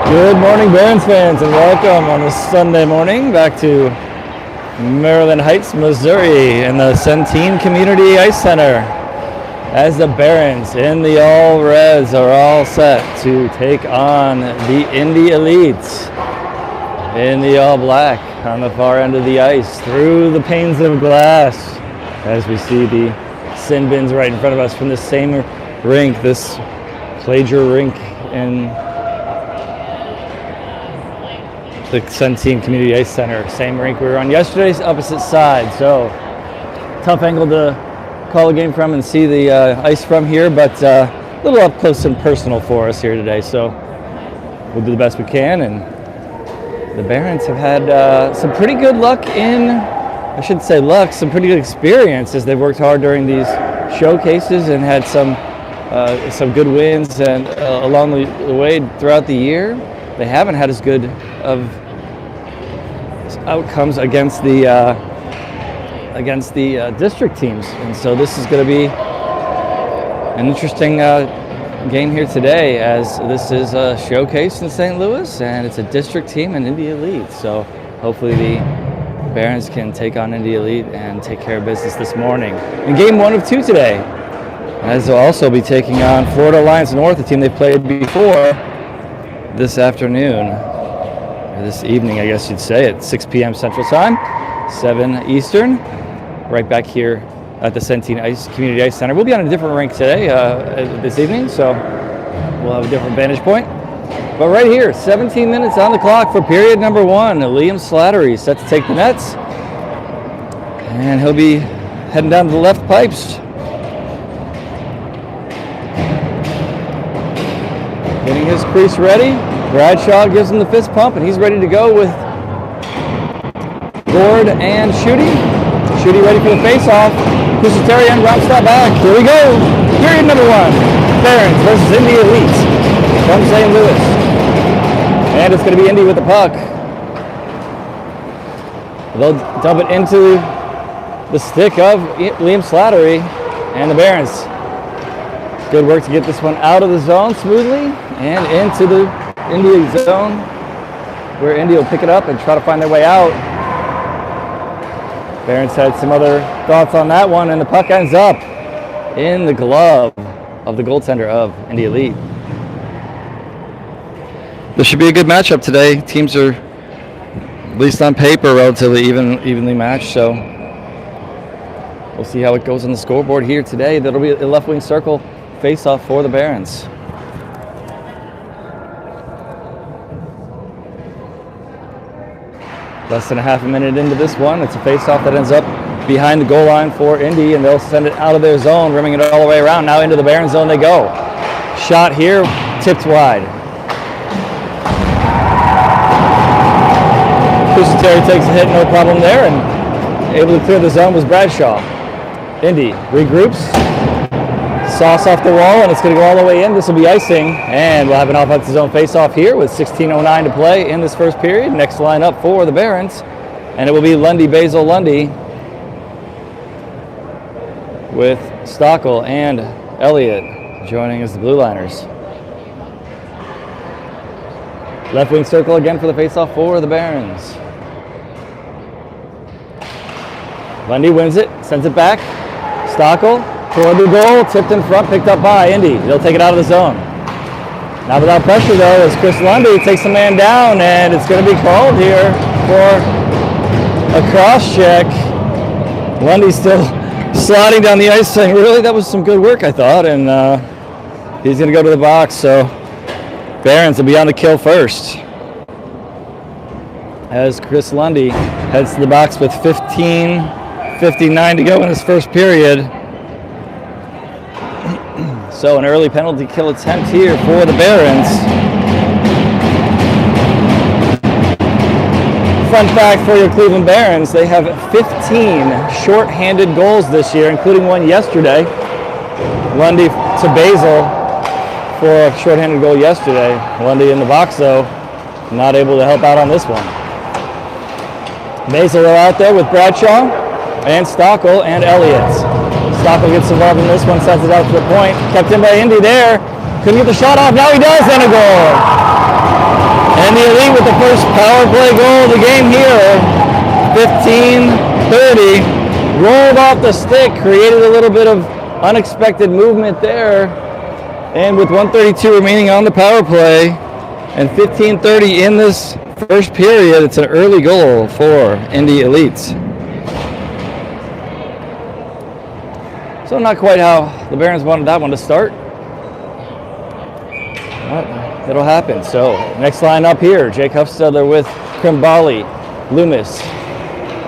Good morning, Barons fans, and welcome on this Sunday morning back to Maryland Heights, Missouri, in the Centene Community Ice Center, as the Barons in the all reds are all set to take on the Indy Elite in the all black on the far end of the ice through the panes of glass, as we see the sin bins right in front of us from the same rink, this Plager rink in the Centene Community Ice Center. Same rink we were on yesterday's, opposite side. So tough angle to call a game from and see the ice from here, but a little up close and personal for us here today. So we'll do the best we can. And the Barons have had some pretty good luck some pretty good experience as they've worked hard during these showcases and had some good wins and along the way throughout the year. They haven't had as good of outcomes against the district teams, and so this is going to be an interesting game here today, as this is a showcase in St. Louis and it's a district team in Indy Elite. So hopefully the Barons can take on Indy Elite and take care of business this morning in game 1 of 2 today, as they'll also be taking on Florida Alliance North, a team they've played before, this afternoon, or this evening, I guess you'd say, at 6 p.m. Central Time, 7 Eastern, right back here at the Centene Community Ice Center. We'll be on a different rink today, this evening, so we'll have a different vantage point. But right here, 17 minutes on the clock for period number 1. Liam Slattery set to take the nets, and he'll be heading down to the left pipes. Getting his crease ready. Bradshaw gives him the fist pump, and he's ready to go with Gord and Schutte. Schutte ready for the face-off. Kusiteri and Romstad back. Here we go. Period number 1. Barons versus Indy Elite from St. Louis. And it's going to be Indy with the puck. They'll dump it into the stick of Liam Slattery and the Barons. Good work to get this one out of the zone smoothly and into the Indy zone, where Indy will pick it up and try to find their way out. Barons had some other thoughts on that one, and the puck ends up in the glove of the goaltender of Indy Elite. This should be a good matchup today. Teams are, at least on paper, relatively evenly matched, so we'll see how it goes on the scoreboard here today. That'll be a left wing circle face-off for the Barons. Less than a half a minute into this one. It's a face-off that ends up behind the goal line for Indy, and they'll send it out of their zone, rimming it all the way around. Now into the Barons zone they go. Shot here, tipped wide. Kusiteri takes a hit, no problem there, and able to clear the zone was Bradshaw. Indy regroups. Sauce off the wall, and it's going to go all the way in. This will be icing, and we'll have an offensive zone face-off here with 16:09 to play in this first period. Next line up for the Barons, and it will be Lundy, Basil, Lundy, with Stockel and Elliott joining as the Blue Liners. Left wing circle again for the face-off for the Barons. Lundy wins it, sends it back. Stockel toward the goal, tipped in front, picked up by Indy. They'll take it out of the zone. Not without pressure though, as Chris Lundy takes the man down, and it's going to be called here for a cross check. Lundy still sliding down the ice, saying, really, that was some good work, I thought, and he's going to go to the box, so Barons will be on the kill first, as Chris Lundy heads to the box with 15:59 to go in this first period. So an early penalty kill attempt here for the Barons. Fun fact for your Cleveland Barons, they have 15 short-handed goals this year, including one yesterday. Lundy to Basil for a short-handed goal yesterday. Lundy in the box, though, not able to help out on this one. Basil out there with Bradshaw and Stockel and Elliott. Stockel gets involved in this one, sends it out to the point. Kept in by Indy there. Couldn't get the shot off. Now he does, and a goal. Indy Elite with the first power play goal of the game here. 15-30. Rolled off the stick, created a little bit of unexpected movement there. And with 1:32 remaining on the power play and 15-30 in this first period, it's an early goal for Indy Elite. So not quite how the Barons wanted that one to start. But it'll happen. So next line up here, Jake Huffstedler with Krimbali, Loomis.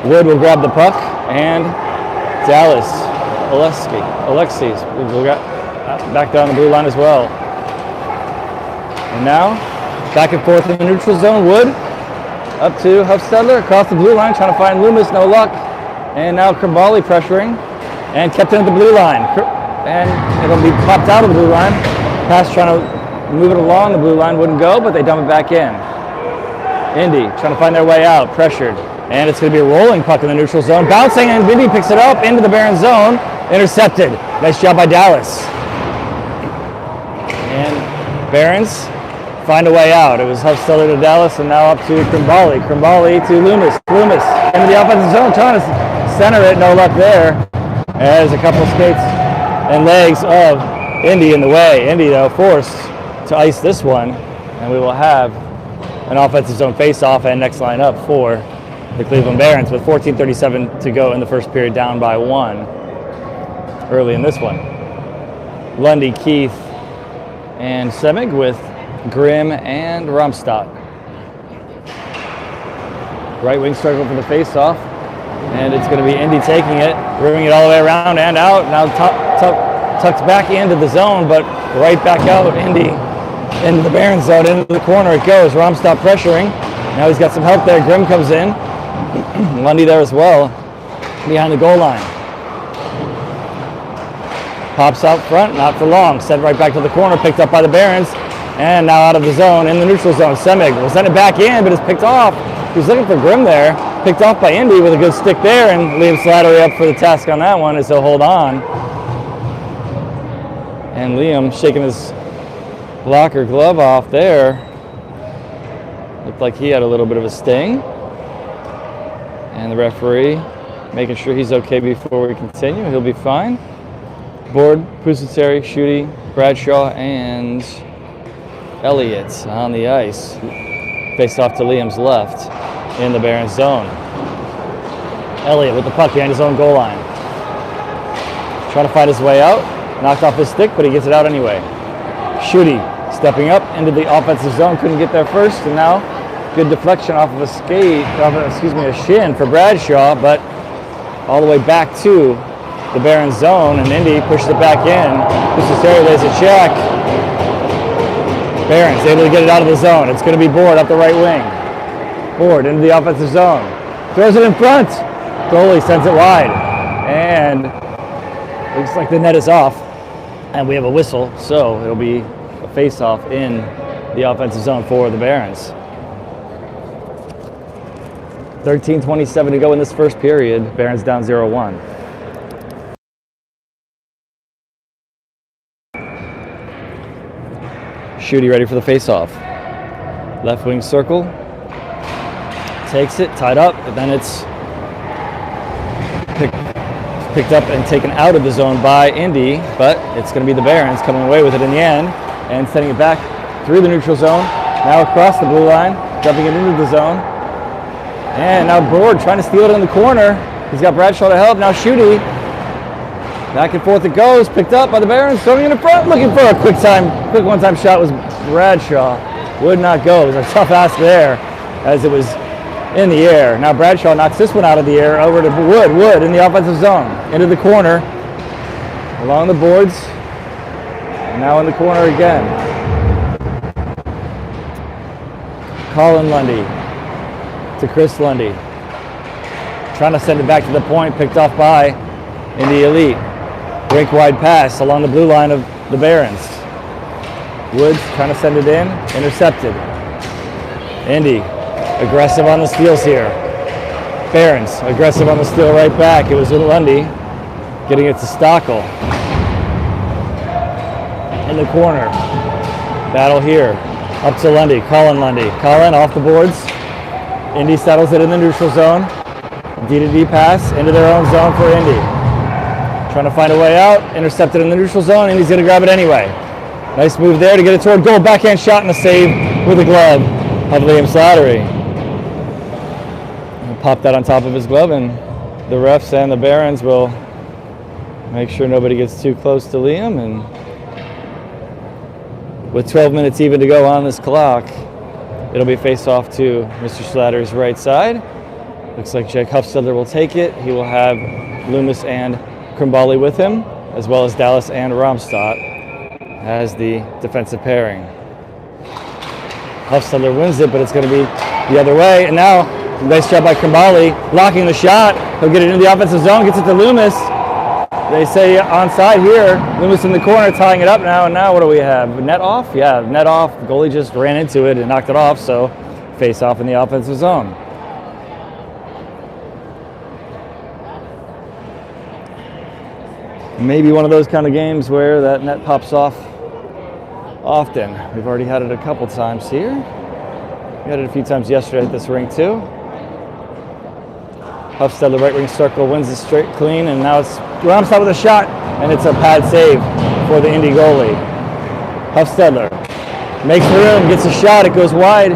Wood will grab the puck, and Dallas, Alexis will get back down the blue line as well. And now, back and forth in the neutral zone. Wood up to Huffstedler, across the blue line, trying to find Loomis, no luck. And now Krimbali pressuring, and kept in at the blue line. And it'll be popped out of the blue line. Pass trying to move it along the blue line, wouldn't go, but they dump it back in. Indy trying to find their way out, pressured. And it's going to be a rolling puck in the neutral zone. Bouncing, and Indy picks it up into the Baron zone. Intercepted. Nice job by Dallas. And Barons find a way out. It was Huffstedler to Dallas, and now up to Krimbali. Krimbali to Loomis. Loomis into the offensive zone, trying to center it. No luck there. There's a couple of skates and legs of Indy in the way. Indy, though, forced to ice this one, and we will have an offensive zone face-off and next line up for the Cleveland Barons with 14:37 to go in the first period, down by 1 early in this one. Lundy, Keith, and Semig with Grimm and Romstad. Right wing circle for the face-off, and it's going to be Indy taking it, rimming it all the way around and out. Now tucked back into the zone, but right back out. Indy into the Barons zone, into the corner it goes. Romstad pressuring. Now he's got some help there. Grimm comes in. Lundy there as well, behind the goal line. Pops out front, not for long. Sent right back to the corner, picked up by the Barons, and now out of the zone, in the neutral zone. Semig will send it back in, but it's picked off. He's looking for Grimm there. Picked off by Indy with a good stick there, and Liam Slattery up for the task on that one as he'll hold on. And Liam shaking his blocker glove off there. Looked like he had a little bit of a sting. And the referee making sure he's okay before we continue. He'll be fine. Board, Pusateri, Schutte, Bradshaw, and Elliott on the ice. Faced off to Liam's left in the Barons zone. Elliott with the puck behind his own goal line. Trying to find his way out. Knocked off his stick, but he gets it out anyway. Schutte stepping up into the offensive zone. Couldn't get there first, and now good deflection off of a shin for Bradshaw, but all the way back to the Barons zone, and Indy pushes it back in. Pusateri lays a check. Barons able to get it out of the zone. It's going to be Board up the right wing. Board into the offensive zone. Throws it in front. Goalie sends it wide. And looks like the net is off. And we have a whistle, so it'll be a face-off in the offensive zone for the Barons. 13:27 to go in this first period. Barons down 0-1. Schutte ready for the face-off. Left wing circle. Takes it, tied up, but then it's picked up and taken out of the zone by Indy, but it's going to be the Barons coming away with it in the end and sending it back through the neutral zone. Now across the blue line, dumping it into the zone. And now Board trying to steal it in the corner. He's got Bradshaw to help. Now Schutte. Back and forth it goes. Picked up by the Barons. Throwing in the front. Looking for a quick one-time shot was Bradshaw. Would not go. It was a tough ask there as it was in the air. Now Bradshaw knocks this one out of the air over to Wood. Wood in the offensive zone. Into the corner. Along the boards. And now in the corner again. Colin Lundy to Chris Lundy. Trying to send it back to the point. Picked off by Indy Elite. Rink wide pass along the blue line of the Barons. Woods trying to send it in. Intercepted. Indy aggressive on the steals here. Barons aggressive on the steal right back. It was Lundy getting it to Stockel. In the corner. Battle here. Up to Lundy, Colin Lundy. Colin off the boards. Indy settles it in the neutral zone. D to D pass into their own zone for Indy. Trying to find a way out. Intercepted in the neutral zone. Indy's going to grab it anyway. Nice move there to get it toward goal. Backhand shot and a save with the glove of Liam Slattery. He'll pop that on top of his glove, and the refs and the Barons will make sure nobody gets too close to Liam. And with 12 minutes even to go on this clock, it'll be face-off to Mr. Slattery's right side. Looks like Jake Huffstedler will take it. He will have Loomis and Krimbali with him, as well as Dallas and Romstadt as the defensive pairing. Huffstedler wins it, but it's going to be the other way. And now, nice job by Krimbali, blocking the shot. He'll get it into the offensive zone, gets it to Loomis. They say onside here. Loomis in the corner tying it up now, and now what do we have? Net off? Yeah, net off. The goalie just ran into it and knocked it off, so face off in the offensive zone. Maybe one of those kind of games where that net pops off often. We've already had it a couple times here. We had it a few times yesterday at this rink too. Huffstedler, right wing circle, wins the straight clean, and now it's Romstadt with a shot, and it's a pad save for the Indy goalie. Huffstedler makes room, gets a shot, it goes wide.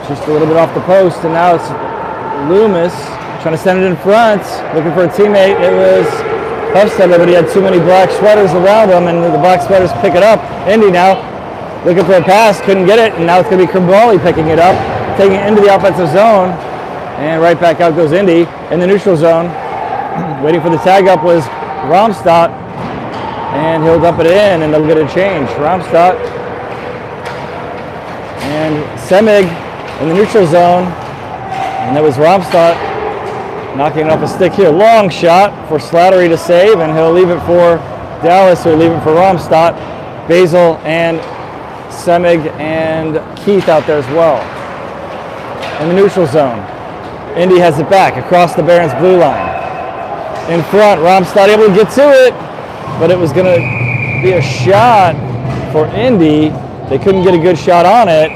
Just a little bit off the post, and now it's Loomis trying to send it in front, looking for a teammate. It was Huffstedler, but he had too many black sweaters around him, and the black sweaters pick it up. Indy now looking for a pass, couldn't get it, and now it's going to be Krimbali picking it up, taking it into the offensive zone. And right back out goes Indy in the neutral zone. Waiting for the tag up was Romstadt. And he'll dump it in and they'll get a change. Romstadt and Semig in the neutral zone. And that was Romstadt knocking it off a stick here. Long shot for Slattery to save, and he'll leave it for Dallas, or leave it for Romstadt. Basil and Semig and Keith out there as well. In the neutral zone. Indy has it back across the Barons blue line. In front, Romstadt able to get to it, but it was going to be a shot for Indy. They couldn't get a good shot on it.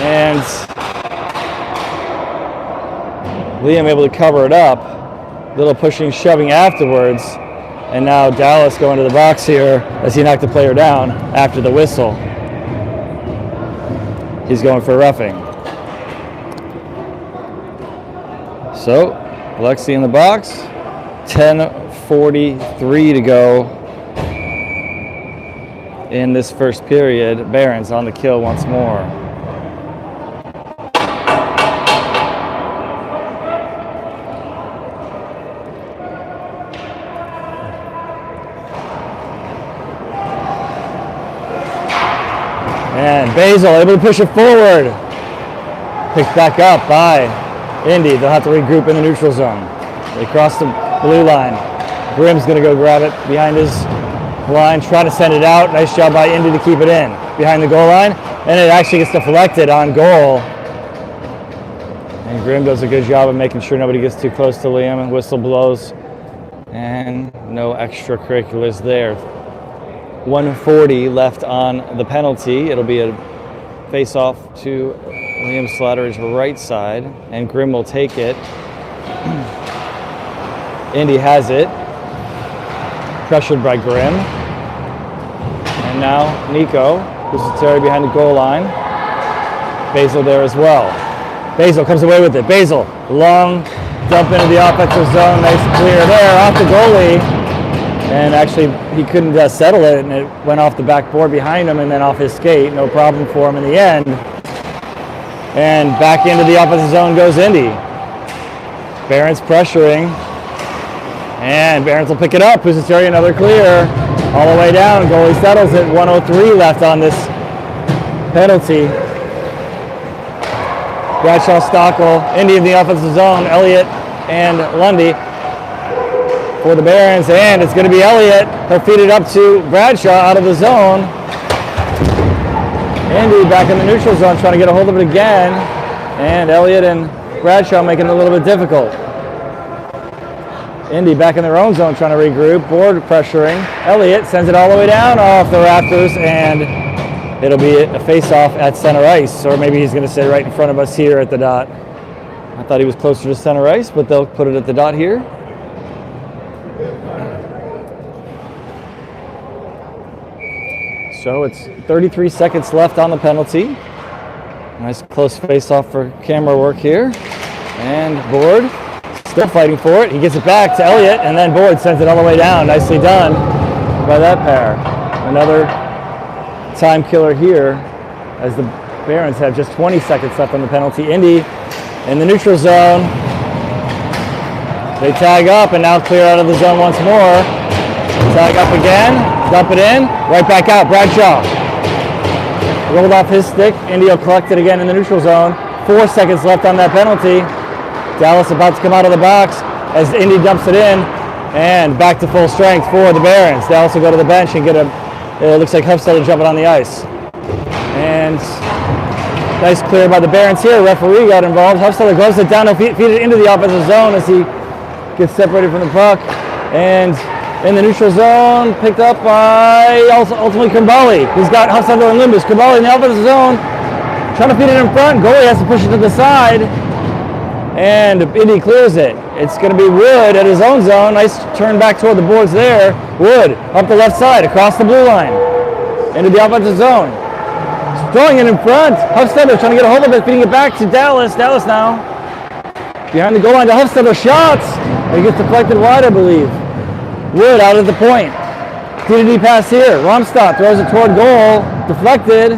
And Liam able to cover it up. Little pushing, shoving afterwards. And now Dallas going to the box here as he knocked the player down after the whistle. He's going for roughing. So, Alexi in the box, 10:43 to go in this first period. Barons on the kill once more. And Basil able to push it forward. Picked back up by Indy. They'll have to regroup in the neutral zone. They cross the blue line. Grimm's going to go grab it behind his line, try to send it out. Nice job by Indy to keep it in behind the goal line, and it actually gets deflected on goal. And Grimm does a good job of making sure nobody gets too close to Liam, and whistle blows, and no extracurriculars there. 1:40 left on the penalty. It'll be a face-off to Liam Slattery's right side, and Grimm will take it. Indy has it. Pressured by Grimm. And now Nico, who's behind the goal line. Basil there as well. Basil comes away with it. Basil, long dump into the offensive zone. Nice clear there off the goalie. And actually, he couldn't settle it, and it went off the backboard behind him and then off his skate. No problem for him in the end. And back into the offensive zone goes Indy. Barons pressuring. And Barons will pick it up. Pusateri, another clear. All the way down. Goalie settles it. 1:03 left on this penalty. Bradshaw, Stockel, Indy in the offensive zone. Elliott and Lundy for the Barons. And it's going to be Elliott. He'll feed it up to Bradshaw out of the zone. Indy back in the neutral zone trying to get a hold of it again. And Elliott and Bradshaw making it a little bit difficult. Indy back in their own zone trying to regroup. Board pressuring. Elliott sends it all the way down off the rafters, and it'll be a face-off at center ice, or maybe he's going to say right in front of us here at the dot. I thought he was closer to center ice, but they'll put it at the dot here. So it's 33 seconds left on the penalty. Nice close face-off for camera work here. And Board still fighting for it. He gets it back to Elliott, and then Board sends it all the way down. Nicely done by that pair. Another time killer here as the Barons have just 20 seconds left on the penalty. Indy in the neutral zone. They tag up and now clear out of the zone once more. Tag up again, dump it in, right back out. Bradshaw rolled off his stick. Indy will collect it again in the neutral zone. 4 seconds left on that penalty. Dallas about to come out of the box as Indy dumps it in, and back to full strength for the Barons. Dallas will go to the bench and get it looks like Hufstetter jumping on the ice. And nice clear by the Barons here. Referee got involved. Hufstetter gloves it down and feed it into the offensive zone as he gets separated from the puck. And in the neutral zone, picked up by ultimately Kumbali. He's got Hufstetter and Limbus. Kumbali in the offensive zone, trying to feed it in front. Goalie has to push it to the side. And Indy clears it. It's going to be Wood at his own zone. Nice turn back toward the boards there. Wood up the left side, across the blue line, into the offensive zone. Throwing it in front. Hufstetter trying to get a hold of it, feeding it back to Dallas. Dallas now behind the goal line to Hufstetter. Shots. He gets deflected wide, I believe. Wood out at the point. DD pass here. Romstad throws it toward goal. Deflected.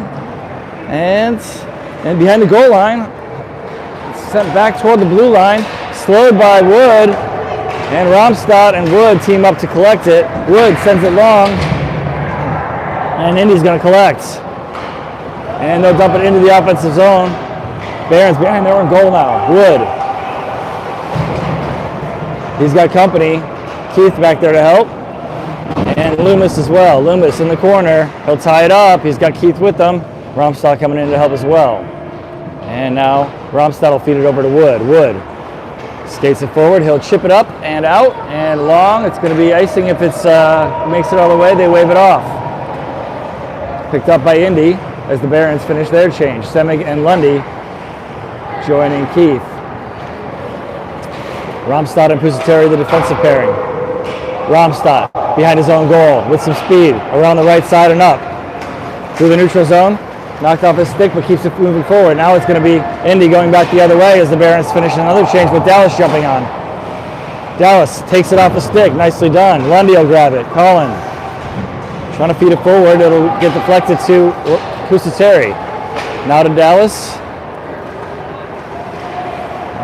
And behind the goal line. Sent back toward the blue line. Slowed by Wood. And Romstad and Wood team up to collect it. Wood sends it long. And Indy's going to collect. And they'll dump it into the offensive zone. Barons behind their own goal now. Wood. He's got company. Keith back there to help. And Loomis as well. Loomis in the corner. He'll tie it up. He's got Keith with him. Romstad coming in to help as well. And now Romstad will feed it over to Wood. Wood skates it forward. He'll chip it up and out and long. It's going to be icing if it's makes it all the way. They wave it off. Picked up by Indy as the Barons finish their change. Semig and Lundy joining Keith. Romstad and Pusateri, the defensive pairing. Romstad behind his own goal with some speed around the right side and up. Through the neutral zone. Knocked off his stick, but keeps it moving forward. Now it's going to be Indy going back the other way as the Barons finish another change with Dallas jumping on. Dallas takes it off the stick. Nicely done. Lundy will grab it. Collin trying to feed it forward. It'll get deflected to Pusateri. Now to Dallas.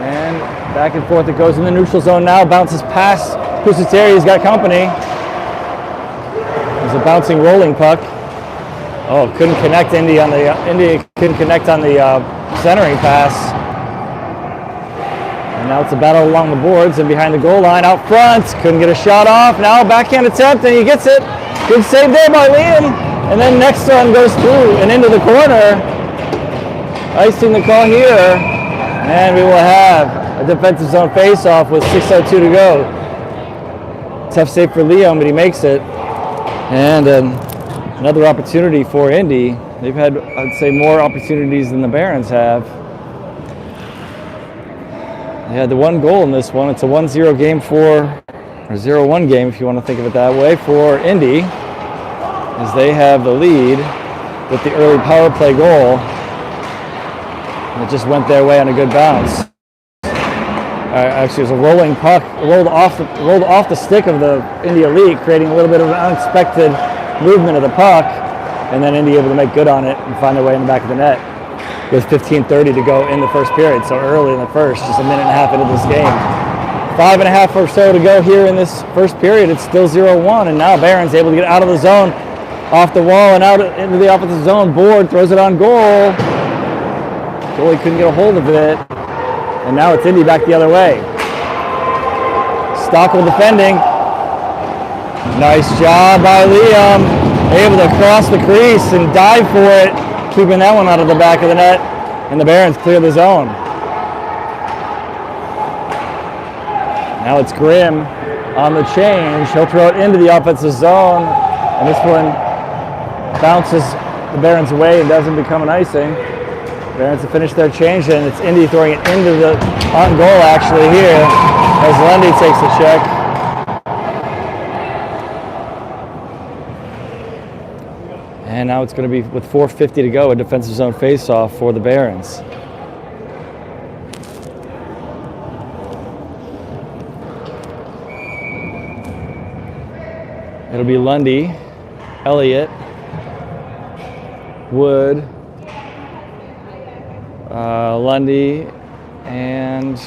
And back and forth it goes in the neutral zone now. Bounces past Pusateri. He's got company. There's a bouncing rolling puck. Oh, couldn't connect Indy on the centering pass. And now it's a battle along the boards and behind the goal line out front. Couldn't get a shot off. Now a backhand attempt and he gets it. Good save there by Liam. And then next one goes through and into the corner. Icing the call here. And we will have a defensive zone face-off with 6:02 to go. Tough save for Liam, but he makes it. And another opportunity for Indy. They've had, I'd say, more opportunities than the Barons have. They had the one goal in this one. It's a 1-0 game or 0-1 game, if you want to think of it that way, for Indy, as they have the lead with the early power play goal. And it just went their way on a good bounce. Actually, it was a rolling puck, rolled off the stick of the Indy Elite, creating a little bit of an unexpected movement of the puck, and then Indy able to make good on it and find their way in the back of the net with 15:30 to go in the first period. So early in the first, just a minute and a half into this game. 5.5 or so to go here in this first period. It's still 0-1, and now Barons able to get out of the zone, off the wall and out into the offensive zone. Board throws it on goal. Goalie couldn't get a hold of it, and now it's Indy back the other way. Stockwell defending. Nice job by Liam, able to cross the crease and dive for it, keeping that one out of the back of the net, and the Barons clear the zone. Now it's Grimm on the change. He'll throw it into the offensive zone, and this one bounces the Barons' way and doesn't become an icing. Barons have finished their change, and it's Indy throwing it into the on goal actually here as Lundy takes the check. And now it's going to be, with 4:50 to go, a defensive zone face-off for the Barons. It'll be Lundy, Elliott, Wood, Lundy, and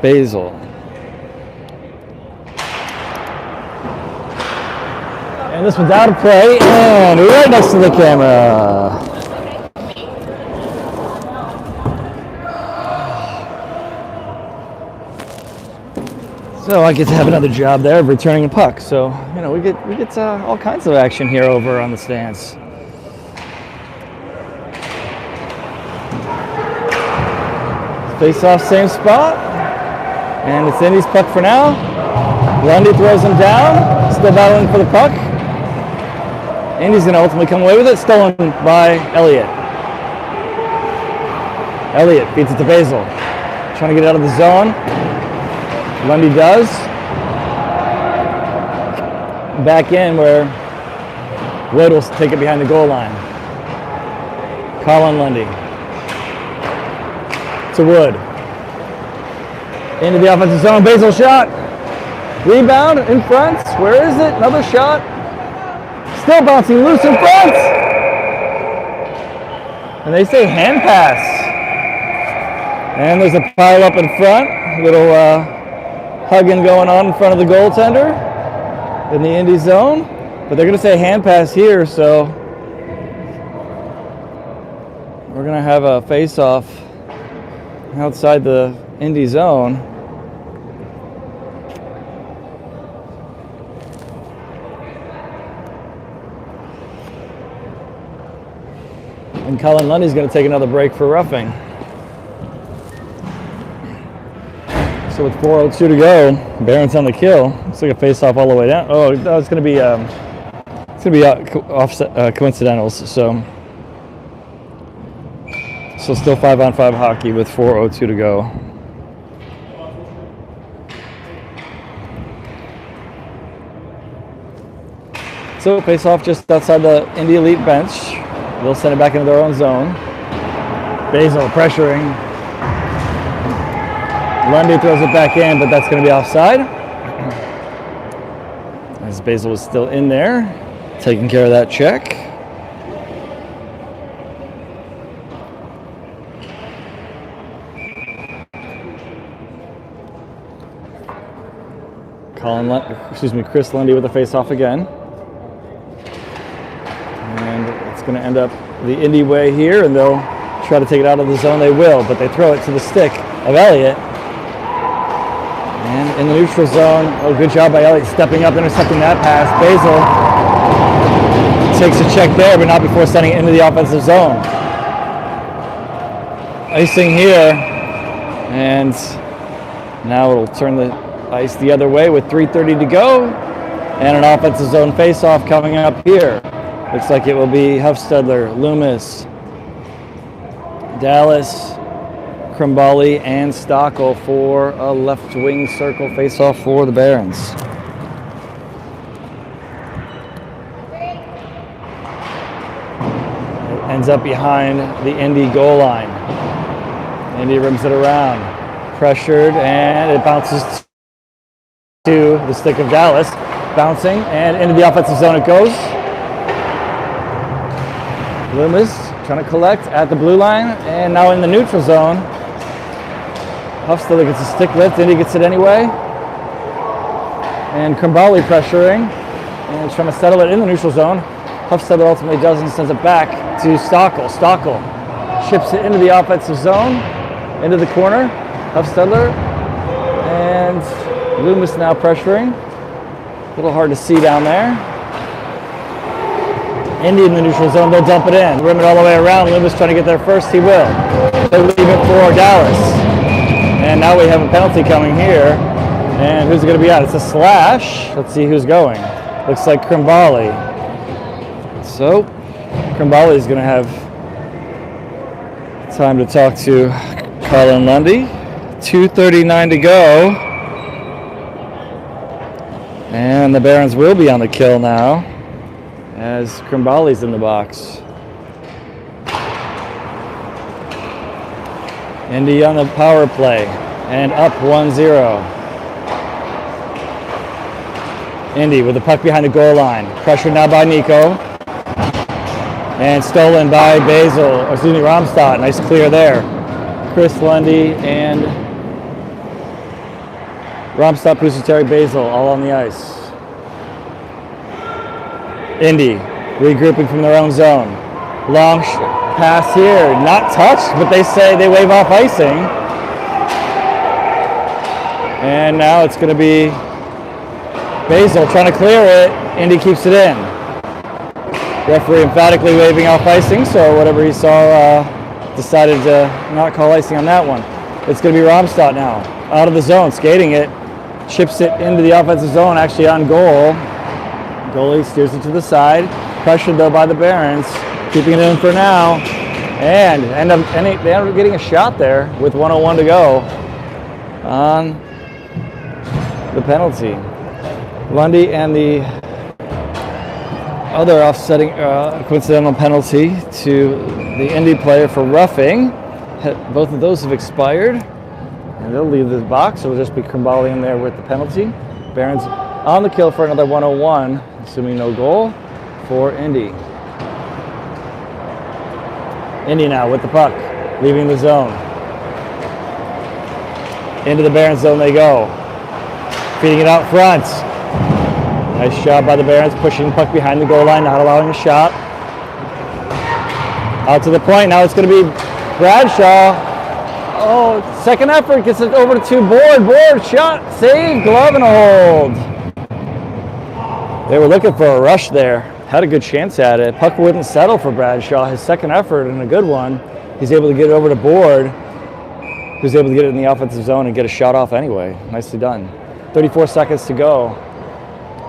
Basil. And this one's out of play, and right next to the camera. So I get to have another job there of returning a puck. So, you know, we get all kinds of action here over on the stands. Face off, same spot, and it's Indy's puck for now. Lundy throws him down, still battling for the puck. Indy's going to ultimately come away with it, stolen by Elliott. Elliott beats it to Basil, trying to get out of the zone. Lundy does. Back in where Wood will take it behind the goal line. Colin Lundy. To Wood. Into the offensive zone. Basil shot. Rebound in front. Where is it? Another shot. Still bouncing loose in front. And they say hand pass. And there's a pile up in front. Little hugging going on in front of the goaltender in the Indy zone. But they're going to say hand pass here, so we're going to have a face-off outside the Indy zone. And Colin Lundy's going to take another break for roughing. So with 4:02 to go, Barons on the kill. Looks like a face-off all the way down. Oh, it's going to be offset coincidentals. So still 5-on-5 hockey with 4:02 to go. So face-off just outside the Indy Elite bench. They'll send it back into their own zone. Basil pressuring. Lundy throws it back in, but that's going to be offside. As Basil was still in there, taking care of that check. Chris Lundy with the face-off again. And it's going to end up the Indy way here, and they'll try to take it out of the zone. They will, but they throw it to the stick of Elliott. And in the neutral zone, oh, good job by Elliott stepping up, intercepting that pass. Basil takes a check there, but not before sending it into the offensive zone. Icing here, and now it'll turn the ice the other way with 3:30 to go, and an offensive zone face-off coming up here. Looks like it will be Huffstedler, Loomis, Dallas, Krimbali, and Stockel for a left wing circle face-off for the Barons. It ends up behind the Indy goal line. Indy rims it around, pressured, and it bounces to the stick of Dallas, bouncing, and into the offensive zone it goes. Loomis trying to collect at the blue line, and now in the neutral zone. Huffstedler gets a stick lift, Indy gets it anyway. And Krimbali pressuring, and trying to settle it in the neutral zone. Huffstedler ultimately does and sends it back to Stockel. Stockel ships it into the offensive zone, into the corner. Huffstedler and Loomis now pressuring. A little hard to see down there. Indy in the neutral zone, they'll dump it in. Rim it all the way around. Loomis trying to get there first, he will. They leave it for Dallas. And now we have a penalty coming here. And who's it going to be at? It's a slash. Let's see who's going. Looks like Krimbali. So Krimbali is going to have time to talk to Colin Lundy. 2:39 to go. And the Barons will be on the kill now as Krimbali's in the box. Indy on the power play and up 1-0. Indy with the puck behind the goal line. Pressured now by Nico. And stolen by Romstad. Nice clear there. Chris Lundy and Romstad, Pusateri, Basil all on the ice. Indy regrouping from their own zone. Long pass here, not touched, but they say they wave off icing. And now it's going to be Basil trying to clear it. Indy keeps it in. Referee emphatically waving off icing, so whatever he saw, decided to not call icing on that one. It's going to be Romstad now, out of the zone, skating it, chips it into the offensive zone, actually on goal. Goalie steers it to the side, pressured though by the Barons, keeping it in for now, and they end up getting a shot there with 1:01 to go on the penalty. Lundy and the other offsetting coincidental penalty to the Indy player for roughing. Both of those have expired, and they'll leave the box. It'll just be Krimbali in there with the penalty. Barons on the kill for another 1:01, assuming no goal for Indy. Indy now with the puck, leaving the zone. Into the Barons zone they go. Feeding it out front. Nice job by the Barons, pushing the puck behind the goal line, not allowing a shot. Out to the point, now it's going to be Bradshaw. Oh, second effort, gets it over to Board, shot, save, glove, and a hold. They were looking for a rush there. Had a good chance at it. Puck wouldn't settle for Bradshaw. His second effort and a good one. He's able to get it over to Board, who's able to get it in the offensive zone and get a shot off anyway. Nicely done. 34 seconds to go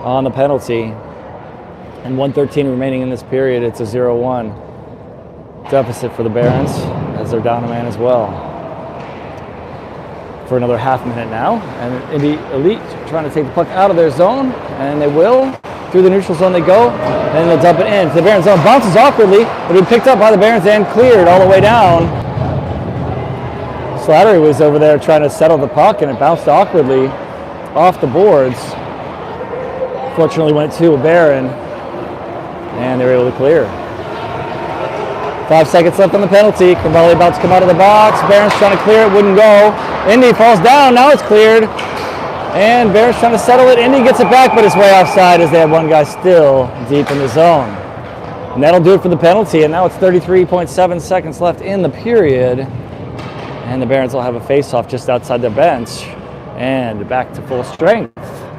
on the penalty, and 1:13 remaining in this period. It's a 0-1 deficit for the Barons as they're down a man as well. For another half minute now, and Indy Elite trying to take the puck out of their zone, and they will. Through the neutral zone they go, and they'll dump it in. The Barons zone bounces awkwardly, but it picked up by the Barons and cleared all the way down. Slattery was over there trying to settle the puck, and it bounced awkwardly off the boards. Fortunately went to a Baron, and they were able to clear. 5 seconds left on the penalty. Krimbali about to come out of the box. Barons trying to clear it, wouldn't go. Indy falls down, now it's cleared. And Barons trying to settle it. Indy gets it back, but it's way offside as they have one guy still deep in the zone. And that'll do it for the penalty, and now it's 33.7 seconds left in the period. And the Barons will have a face-off just outside their bench. And back to full strength.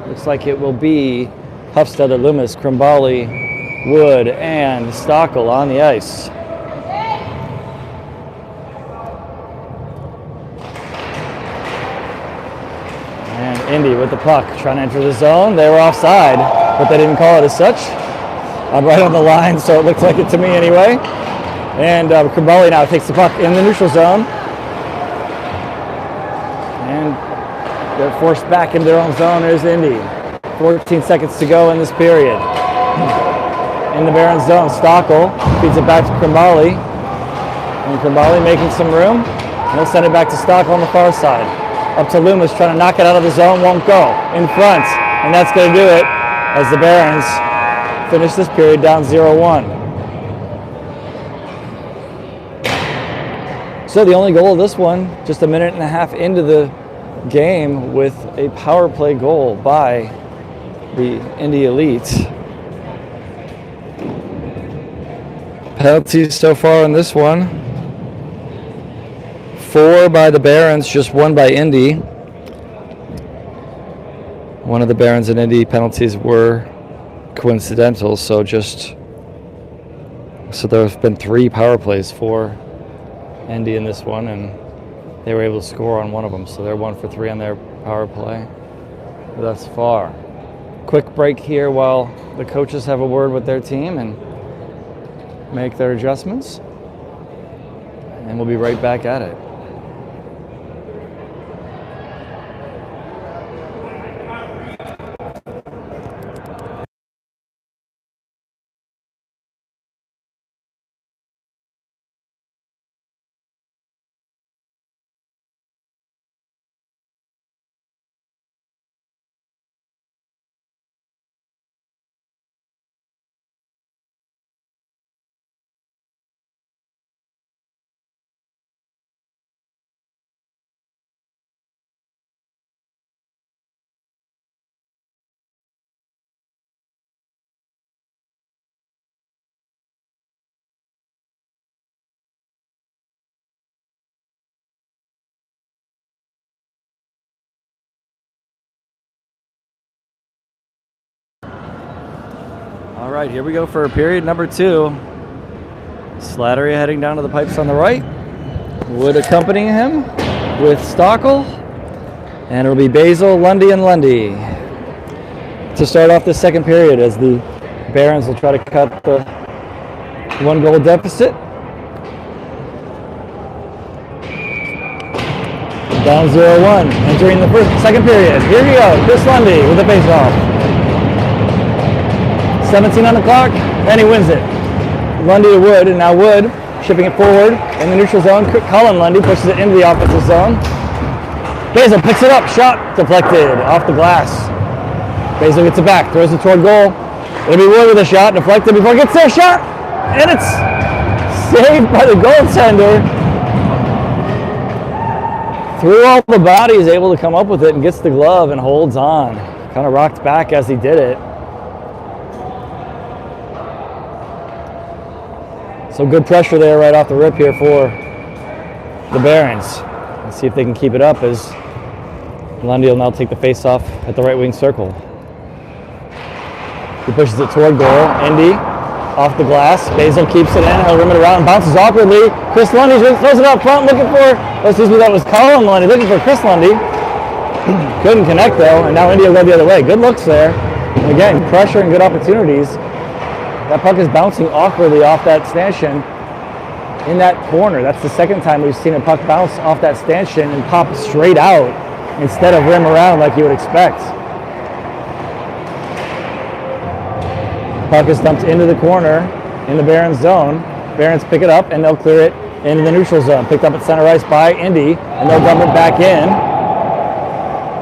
Looks like it will be Hufstede, Loomis, Krimbali, Wood, and Stockel on the ice. And Indy with the puck, trying to enter the zone. They were offside, but they didn't call it as such. I'm right on the line, so it looks like it to me anyway. And Krimbali now takes the puck in the neutral zone. And they're forced back into their own zone. There's Indy. 14 seconds to go in this period. In the Barons zone, Stockel feeds it back to Krimbali. And Krimbali making some room. And he'll send it back to Stockel on the far side. Up to Loomis, trying to knock it out of the zone, won't go. In front, and that's going to do it as the Barons finish this period down 0-1. So the only goal of this one, just a minute and a half into the game with a power play goal by the Indy Elite. Penalties so far in this one. 4 by the Barons, just 1 by Indy. One of the Barons and Indy penalties were coincidental, so there have been 3 power plays for Indy in this one, and they were able to score on one of them, so they're 1 for 3 on their power play thus far. Quick break here while the coaches have a word with their team, and make their adjustments, and we'll be right back at it. All right, here we go for period number 2. Slattery heading down to the pipes on the right. Wood accompanying him with Stockel. And it'll be Basil, Lundy, and Lundy to start off the second period as the Barons will try to cut the 1-goal deficit. Down 0-1, entering the second period. Here we go, Chris Lundy with the face-off. 17 on the clock, and he wins it. Lundy to Wood, and now Wood shipping it forward in the neutral zone. Colin Lundy pushes it into the offensive zone. Basil picks it up, shot deflected off the glass. Basil gets it back, throws it toward goal. It'll be Wood with a shot, deflected before it gets there, shot, and it's saved by the goaltender. Through all the body, he's able to come up with it and gets the glove and holds on. Kind of rocked back as he did it. So good pressure there right off the rip here for the Barons. Let's see if they can keep it up as Lundy will now take the face-off at the right wing circle. He pushes it toward goal. Indy off the glass. Basil keeps it in. He'll rim it around and bounces awkwardly. Chris Lundy throws it up front looking for, that was Colin Lundy looking for Chris Lundy. Couldn't connect though, and now Indy will go the other way. Good looks there. And again, pressure and good opportunities. That puck is bouncing awkwardly off that stanchion in that corner. That's the second time we've seen a puck bounce off that stanchion and pop straight out instead of rim around like you would expect. Puck is dumped into the corner in the Barons zone. Barons pick it up and they'll clear it into the neutral zone. Picked up at center ice by Indy, and they'll dump it back in.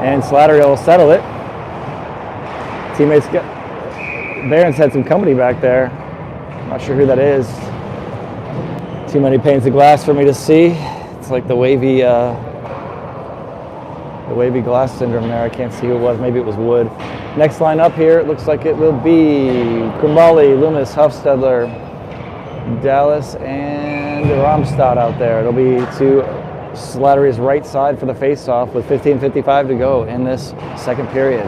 And Slattery will settle it. Teammates get... Barons had some company back there. Not sure who that is. Too many panes of glass for me to see. It's like the wavy glass syndrome there. I can't see who it was. Maybe it was Wood. Next line up here, it looks like it will be Krumbali, Loomis, Hufstedler, Dallas, and Romstad out there. It'll be to Slattery's right side for the face-off with 15:55 to go in this second period.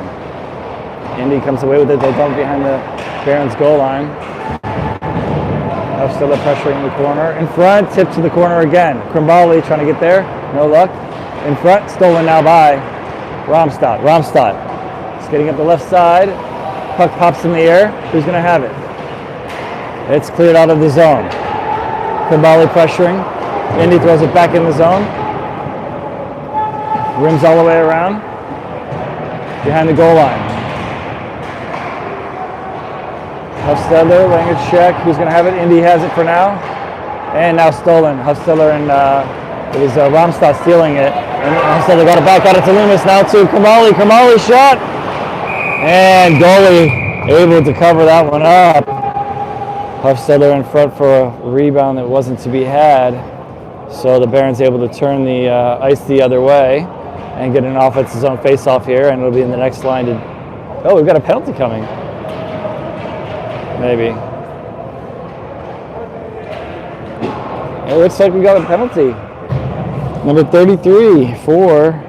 Indy comes away with it. They'll dump behind the Barons goal line. Hufstedler pressuring in the corner. In front, tip to the corner again. Krumbali trying to get there. No luck. In front, stolen now by Romstad. Romstad is getting up the left side. Puck pops in the air. Who's going to have it? It's cleared out of the zone. Krumbali pressuring. Indy throws it back in the zone. Rims all the way around. Behind the goal line. Hufstedler laying a check. Who's going to have it? Indy has it for now. And now stolen. Hufstedler and it was Romstad stealing it. And Hufstedler got it back out to Loomis. Now to Krumbali. Krumbali shot. And goalie able to cover that one up. Hufstedler in front for a rebound that wasn't to be had. So the Barons able to turn the ice the other way and get an offensive zone face-off here. And it'll be in the next line to... Oh, we've got a penalty coming. Maybe. It looks like we got a penalty. Number 33 for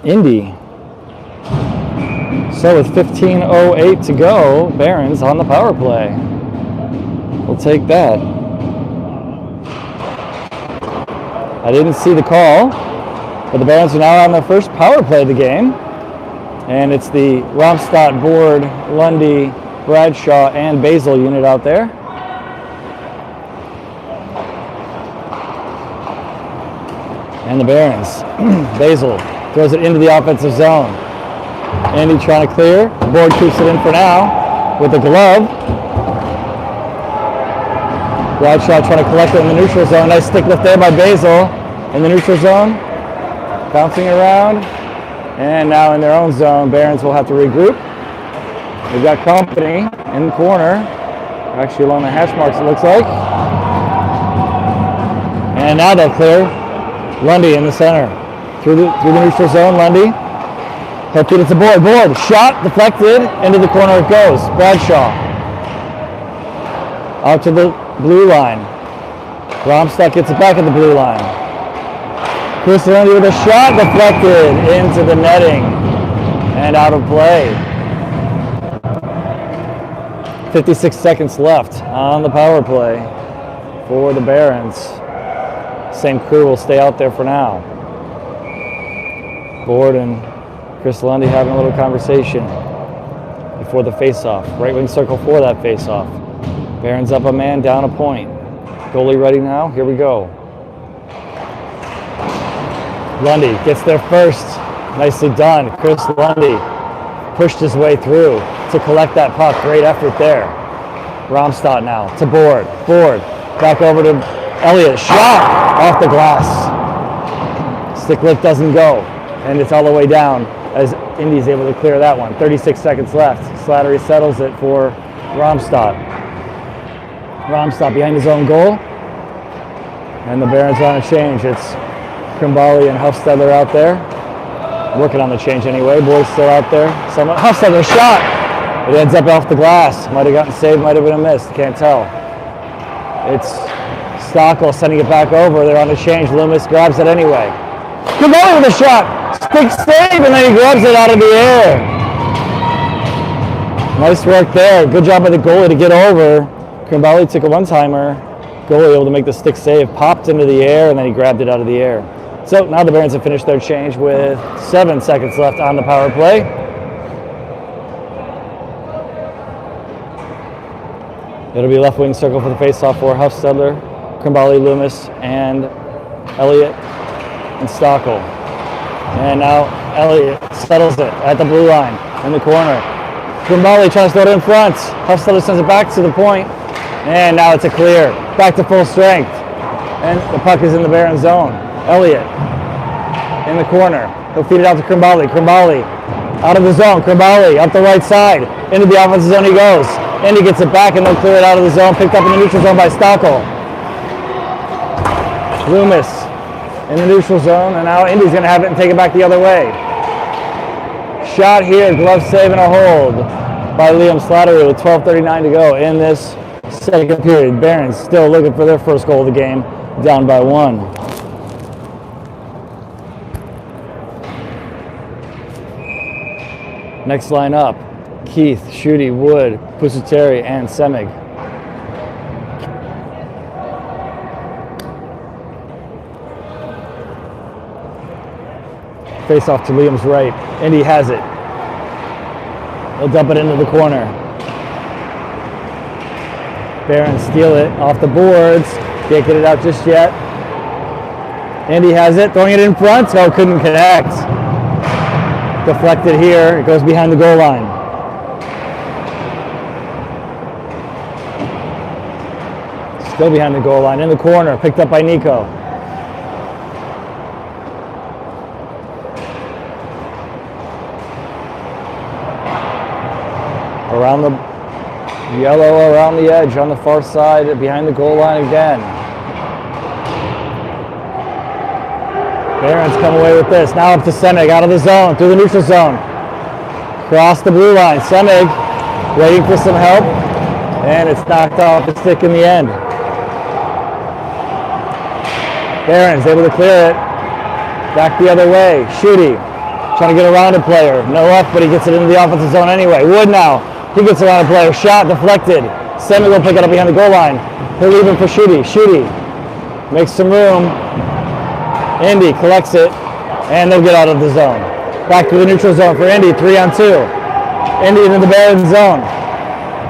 Indy. So with 15:08 to go, Barons on the power play. We'll take that. I didn't see the call, but the Barons are now on their first power play of the game. And it's the Romstad, Board, Lundy, Bradshaw, and Basil unit out there. And the Barons. Basil throws it into the offensive zone. Indy trying to clear. Board keeps it in for now with the glove. Bradshaw trying to collect it in the neutral zone. Nice stick lift there by Basil in the neutral zone. Bouncing around. And now in their own zone, Barons will have to regroup. They've got company in the corner. Actually along the hash marks, it looks like. And now they'll clear. Lundy in the center. Through the neutral zone, Lundy. He'll feed it to Board. Board, shot, deflected, into the corner it goes. Bradshaw. Out to the blue line. Romstock gets it back at the blue line. Chris Lundy with a shot, deflected into the netting. And out of play. 56 seconds left on the power play for the Barons. Same crew will stay out there for now. Board and Chris Lundy having a little conversation before the face-off. Right wing circle for that face-off. Barons up a man, down a point. Goalie ready now. Here we go. Lundy gets there first. Nicely done. Chris Lundy pushed his way through to collect that puck. Great effort there. Romstad now to Board. Board back over to Elliott. Shot off the glass. Stick lift doesn't go. And it's all the way down as Indy's able to clear that one. 36 seconds left. Slattery settles it for Romstad. Romstad behind his own goal. And the Barons are on a change. It's Krimbali and Hufstedler out there. Working on the change anyway. Boyd's still out there. Hufstedler shot. It ends up off the glass. Might have gotten saved, might have been a miss. Can't tell. It's Stockel sending it back over. They're on a change. Loomis grabs it anyway. Krimbali with a shot. Stick save, and then he grabs it out of the air. Nice work there. Good job by the goalie to get over. Krimbali took a one-timer. Goalie able to make the stick save. Popped into the air, and then he grabbed it out of the air. So now the Barons have finished their change with 7 seconds left on the power play. It'll be left wing circle for the face-off for Hufstedler, Krimbali, Loomis, and Elliott and Stockel. And now Elliott settles it at the blue line in the corner. Krimbali tries to throw it in front. Hufstedler sends it back to the point. And now it's a clear. Back to full strength. And the puck is in the Barons zone. Elliott in the corner. He'll feed it out to Krimbali. Krimbali out of the zone. Krimbali up the right side. Into the offensive zone he goes. Indy gets it back and they'll clear it out of the zone. Picked up in the neutral zone by Stockel. Loomis in the neutral zone. And now Indy's going to have it and take it back the other way. Shot here. Glove save and a hold by Liam Slattery with 12:39 to go in this second period. Barons still looking for their first goal of the game. Down by 1. Next line up, Keith, Schutte, Wood, Pusateri, and Semig. Face off to Liam's right. Indy has it. He'll dump it into the corner. Barons steal it off the boards. Can't get it out just yet. Indy has it, throwing it in front. Oh, couldn't connect. Deflected here. It goes behind the goal line. Still behind the goal line. In the corner. Picked up by Nico. Around the yellow, around the edge, on the far side, behind the goal line again. Barons come away with this. Now up to Semig, out of the zone, through the neutral zone. Cross the blue line. Semig waiting for some help, and it's knocked off the stick in the end. Barons able to clear it. Back the other way. Schutte trying to get around a player. No luck, but he gets it into the offensive zone anyway. Wood now. He gets around a player. Shot deflected. Semig will pick it up behind the goal line. He'll leave him for Schutte. Schutte makes some room. Indy collects it, and they'll get out of the zone. Back to the neutral zone for Indy, 3-on-2. Indy into the Barons zone.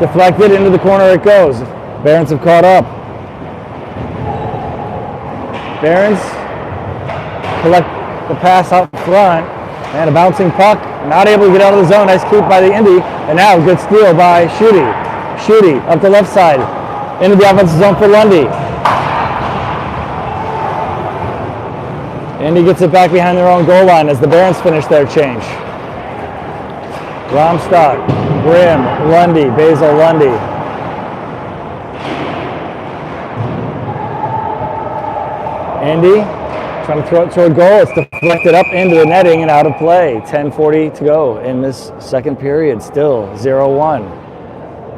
Deflected, into the corner it goes. Barons have caught up. Barons collect the pass out front. And a bouncing puck, not able to get out of the zone. Nice keep by the Indy. And now good steal by Schutte. Schutte up the left side. Into the offensive zone for Lundy. Indy gets it back behind their own goal line as the Barons finish their change. Romstock, Grimm, Lundy, Basil Lundy. Indy trying to throw it toward goal. It's deflected up into the netting and out of play. 10:40 to go in this second period. Still 0-1.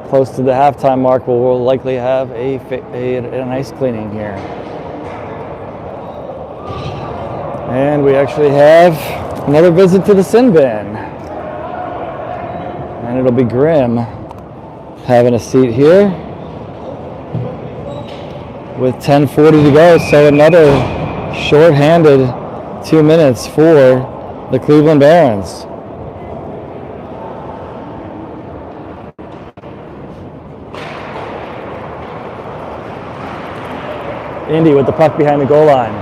Close to the halftime mark. We'll likely have an ice cleaning here. And we actually have another visit to the sin bin. And it'll be Grimm having a seat here with 10:40 to go. So another short-handed 2 minutes for the Cleveland Barons. Indy with the puck behind the goal line.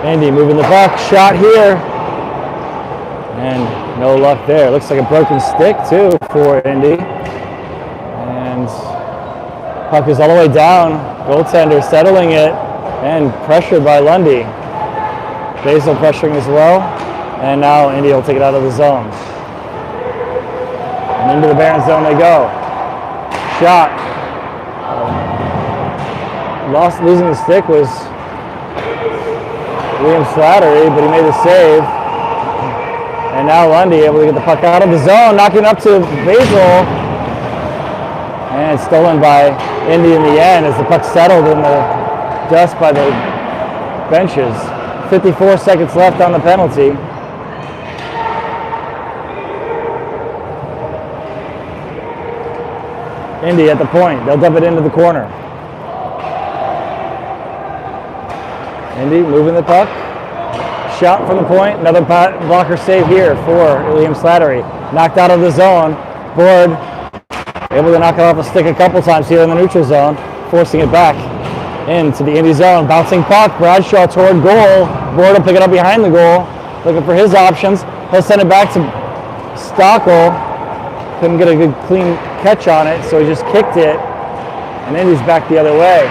Indy moving the puck, shot here, and no luck there. Looks like a broken stick too for Indy. And puck is all the way down. Goaltender settling it, and pressured by Lundy. Basil pressuring as well, and now Indy will take it out of the zone. And into the Barons zone they go. Shot. Losing the stick was William Slattery, but he made the save. And now Lundy able to get the puck out of the zone, knocking up to Basil. And stolen by Indy in the end as the puck settled in the dust by the benches. 54 seconds left on the penalty. Indy at the point. They'll dump it into the corner. Indy moving the puck. Shot from the point. Another blocker save here for William Slattery. Knocked out of the zone. Board able to knock it off a stick a couple times here in the neutral zone. Forcing it back into the Indy zone. Bouncing puck. Bradshaw toward goal. Board will pick it up behind the goal. Looking for his options. He'll send it back to Stockel. Couldn't get a good clean catch on it, so he just kicked it. And Indy's back the other way.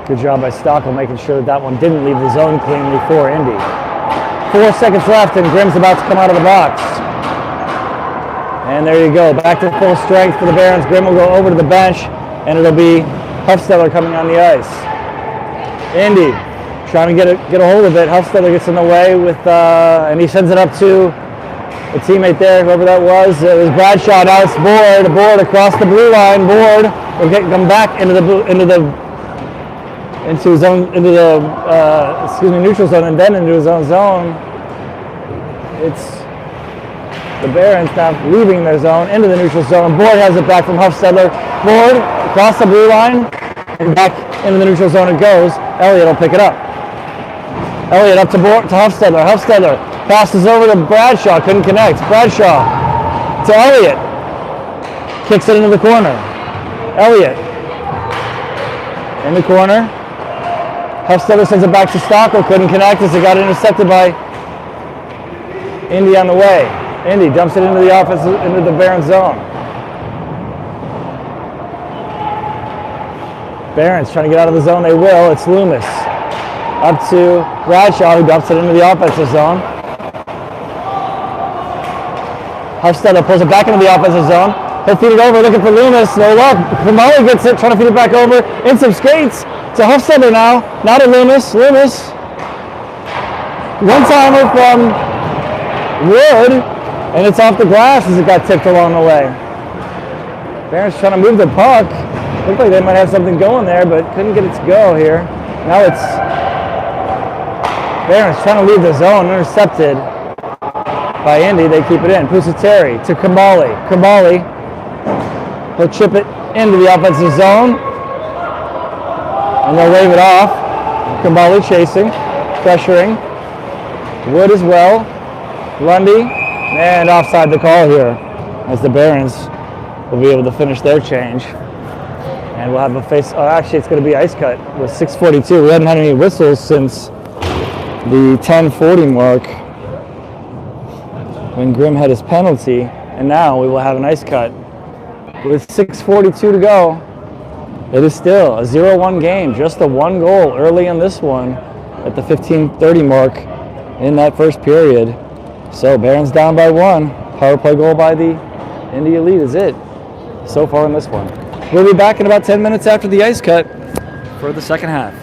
Good job by Stockel making sure that one didn't leave the zone cleanly for Indy. 4 seconds left and Grimm's about to come out of the box. And there you go, back to full strength for the Barons. Grimm will go over to the bench and it'll be Huffstetter coming on the ice. Indy trying to get a hold of it. Huffstetter gets in the way with, and he sends it up to a teammate there, whoever that was. It was Bradshaw. Now it's Board. Board across the blue line. Board will come back into the neutral zone and then into his own zone. It's the Barons now leaving their zone into the neutral zone. Board has it back from Huffstetter. Board across the blue line and back into the neutral zone it goes. Elliott will pick it up. Elliott up to Huffstetter. Huffstetter passes over to Bradshaw. Couldn't connect. Bradshaw to Elliott. Kicks it into the corner. Elliott in the corner. Huffstetter sends it back to Stockel. Couldn't connect as it got intercepted by Indy on the way. Indy dumps it into the offense, into the Barons zone. Barons trying to get out of the zone. They will. It's Loomis. Up to Bradshaw, who dumps it into the offensive zone. Huffstetter pulls it back into the offensive zone. He'll feed it over, looking for Loomis. No luck. Kamali gets it, trying to feed it back over. In some skates to Huffstetter now. Now to Loomis. Loomis. One-timer from Wood. And it's off the glass as it got tipped along the way. Barons trying to move the puck. Looked like they might have something going there, but couldn't get it to go here. Now it's Barons trying to leave the zone, intercepted by Indy. They keep it in. Pusateri to Kamali. Kamali, he'll chip it into the offensive zone. and they'll wave it off. Kambali chasing, pressuring. Wood as well. Lundy, and offside the call here, as the Barons will be able to finish their change. And we'll have a face, oh, actually it's going to be ice cut with 6:42. We haven't had any whistles since the 10:40 mark when Grimm had his penalty, and now we will have an ice cut with 6:42 to go. It is still a 0-1 game, just the one goal early in this one at the 15:30 mark in that first period. So Barons down by 1. Power play goal by the Indy Elite is it so far in this one. We'll be back in about 10 minutes after the ice cut for the second half.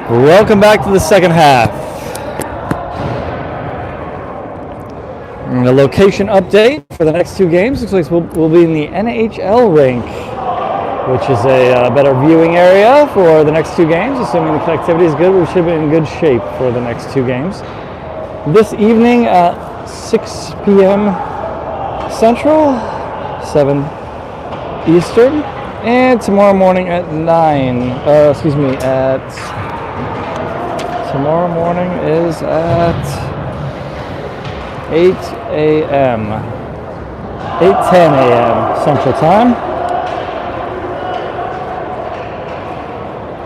Welcome back to the second half. And a location update for the next two games. Looks like we'll be in the NHL rink, which is a better viewing area for the next two games. Assuming the connectivity is good, we should be in good shape for the next two games. This evening at 6 p.m. Central, 7 Eastern, and tomorrow morning at tomorrow morning is at 8 a.m. 8:10 a.m. Central Time.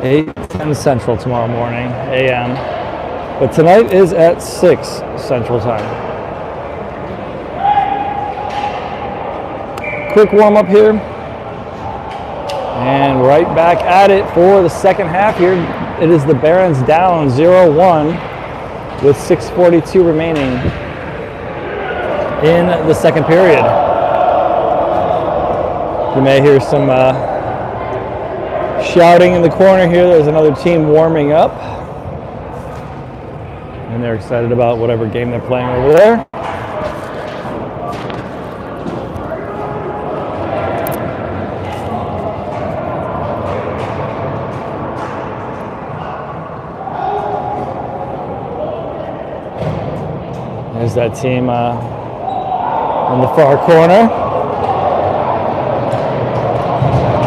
8:10 Central tomorrow morning a.m. But tonight is at 6 Central Time. Quick warm up here. And right back at it for the second half here. It is the Barons down 0-1 with 6:42 remaining in the second period. You may hear some shouting in the corner here. There's another team warming up. And they're excited about whatever game they're playing over there. There's that team in the far corner.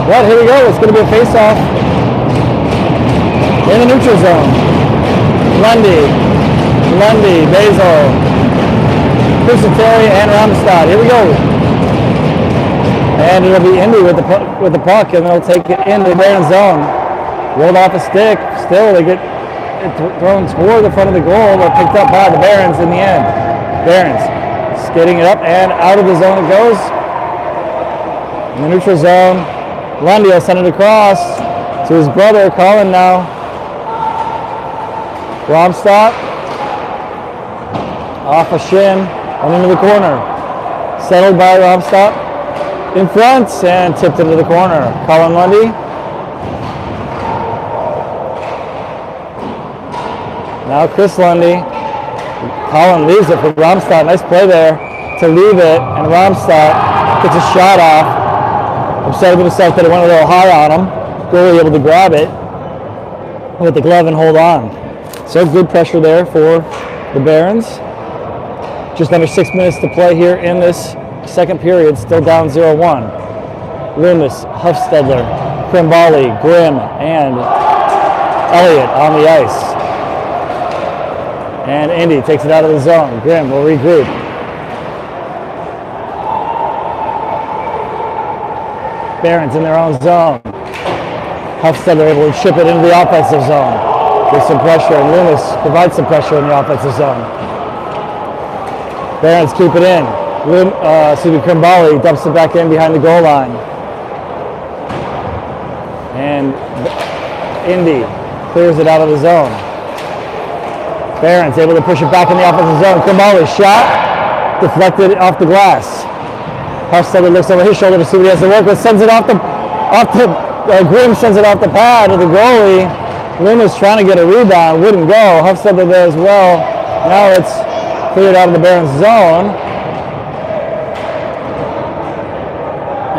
But here we go. It's going to be a face-off in the neutral zone. Lundy, Basil, Cruciteri, and Ramstad. Here we go. And it'll be Indy with the puck, and they'll take it into the Baron zone. Rolled off a stick. Still, they get it thrown toward the front of the goal, but picked up by the Barons in the end. Barons skating it up and out of the zone it goes. In the neutral zone, Lundy will send it across to his brother, Colin now. Romstad off a shin and into the corner. Settled by Romstad in front and tipped into the corner. Colin Lundy. Now Chris Lundy. Colin leaves it for Romstad. Nice play there to leave it, and Romstad gets a shot off. Upset with himself that it went a little high on him. Goalie able to grab it with the glove and hold on. So good pressure there for the Barons. Just under 6 minutes to play here in this second period. Still down 0-1. Loomis, Huffstedler, Krimbali, Grimm, and Elliott on the ice. And Indy takes it out of the zone. Grimm will regroup. Barons in their own zone. Huffstedler able to chip it into the offensive zone. With some pressure, and Loomis provides some pressure in the offensive zone. Barons keep it in. Krimbali dumps it back in behind the goal line. And Indy clears it out of the zone. Barons able to push it back in the offensive zone. Krimbali shot, deflected off the glass. Huffstedler looks over his shoulder to see what he has to work with. Sends it off the Grimm sends it off the pad to the goalie. Loomis trying to get a rebound, wouldn't go. Huffstedler there as well. Now it's cleared out of the Barons zone.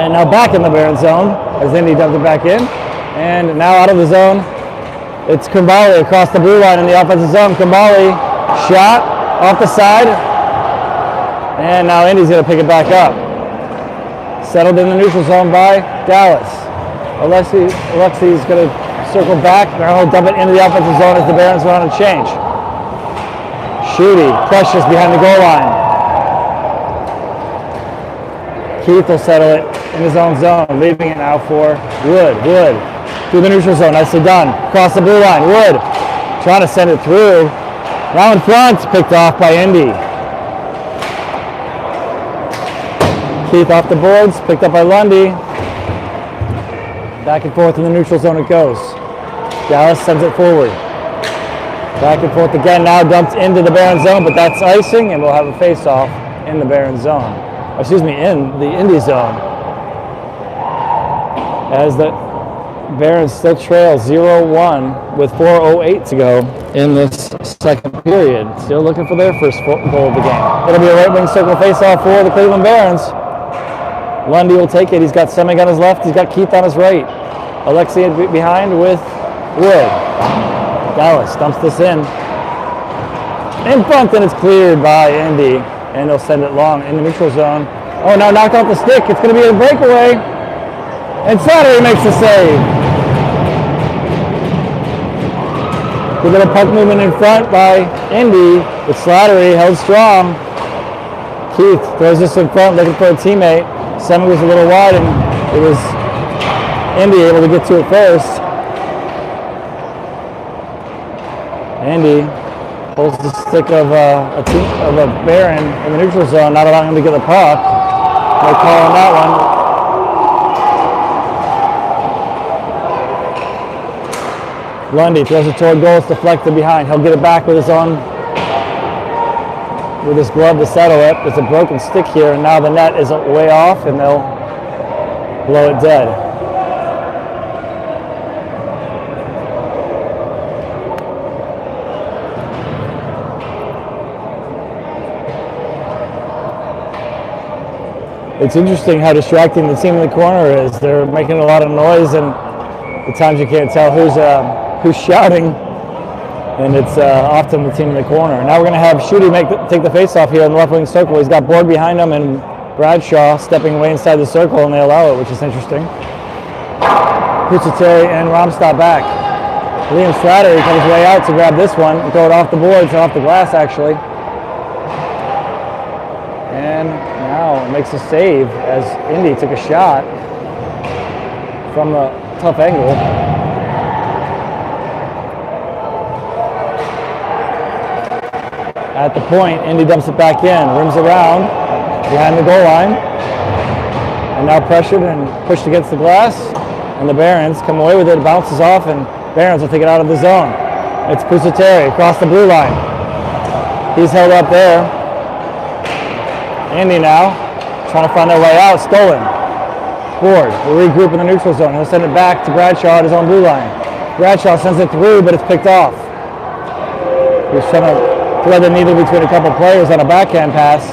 And now back in the Barons zone as Indy dumped it back in. And now out of the zone. It's Krimbali across the blue line in the offensive zone. Krimbali shot off the side. And now Indy's going to pick it back up. Settled in the neutral zone by Dallas. Alexi's going to circle back. Now he'll dump it into the offensive zone as the Barons are on a change. Schutte, Precious behind the goal line. Keith will settle it in his own zone, leaving it now for Wood. Wood through the neutral zone, nicely done. Across the blue line, Wood trying to send it through. Now in front, picked off by Indy. Keith off the boards, picked up by Lundy. Back and forth in the neutral zone it goes. Dallas sends it forward. Back and forth again, now dumped into the Barons zone, but that's icing, and we'll have a face-off in the Barons zone. Excuse me, in the Indy zone. As the Barons still trail 0-1 with 4:08 to go in this second period. Still looking for their first goal of the game. It'll be a right wing circle face-off for the Cleveland Barons. Lundy will take it. He's got Semig on his left. He's got Keith on his right. Alexei behind with Wood. Dallas dumps this in front, and it's cleared by Indy, and they'll send it long in the neutral zone. Oh, now knocked off the stick. It's going to be a breakaway, and Slattery makes the save. Good little puck movement in front by Indy, but Slattery held strong. Keith throws this in front, looking for a teammate. Semig was a little wide, and it was Indy able to get to it first. Indy pulls the stick of a Baron in the neutral zone, not allowing him to get the puck. No call on that one. Lundy throws it toward goal, it's deflected behind. He'll get it back with his glove to settle it. There's a broken stick here, and now the net is way off, and they'll blow it dead. It's interesting how distracting the team in the corner is. They're making a lot of noise, and at times you can't tell who's shouting, and it's often the team in the corner. Now we're going to have Schutte take the face-off here in the left wing circle. He's got Board behind him and Bradshaw stepping way inside the circle, and they allow it, which is interesting. Pucciateri and Romstad back. Liam Slattery comes way out to grab this one and throw it off the boards, off the glass actually. And now it makes a save as Indy took a shot from the tough angle. At the point, Indy dumps it back in, rims around behind the goal line, and now pressured and pushed against the glass, and the Barons come away with it. It bounces off, and Barons will take it out of the zone. It's Pucciateri across the blue line. He's held up there. Indy now trying to find their way out. Stolen. Board will regroup in the neutral zone. He'll send it back to Bradshaw at his own blue line. Bradshaw sends it through, but it's picked off. He's trying to thread the needle between a couple players on a backhand pass,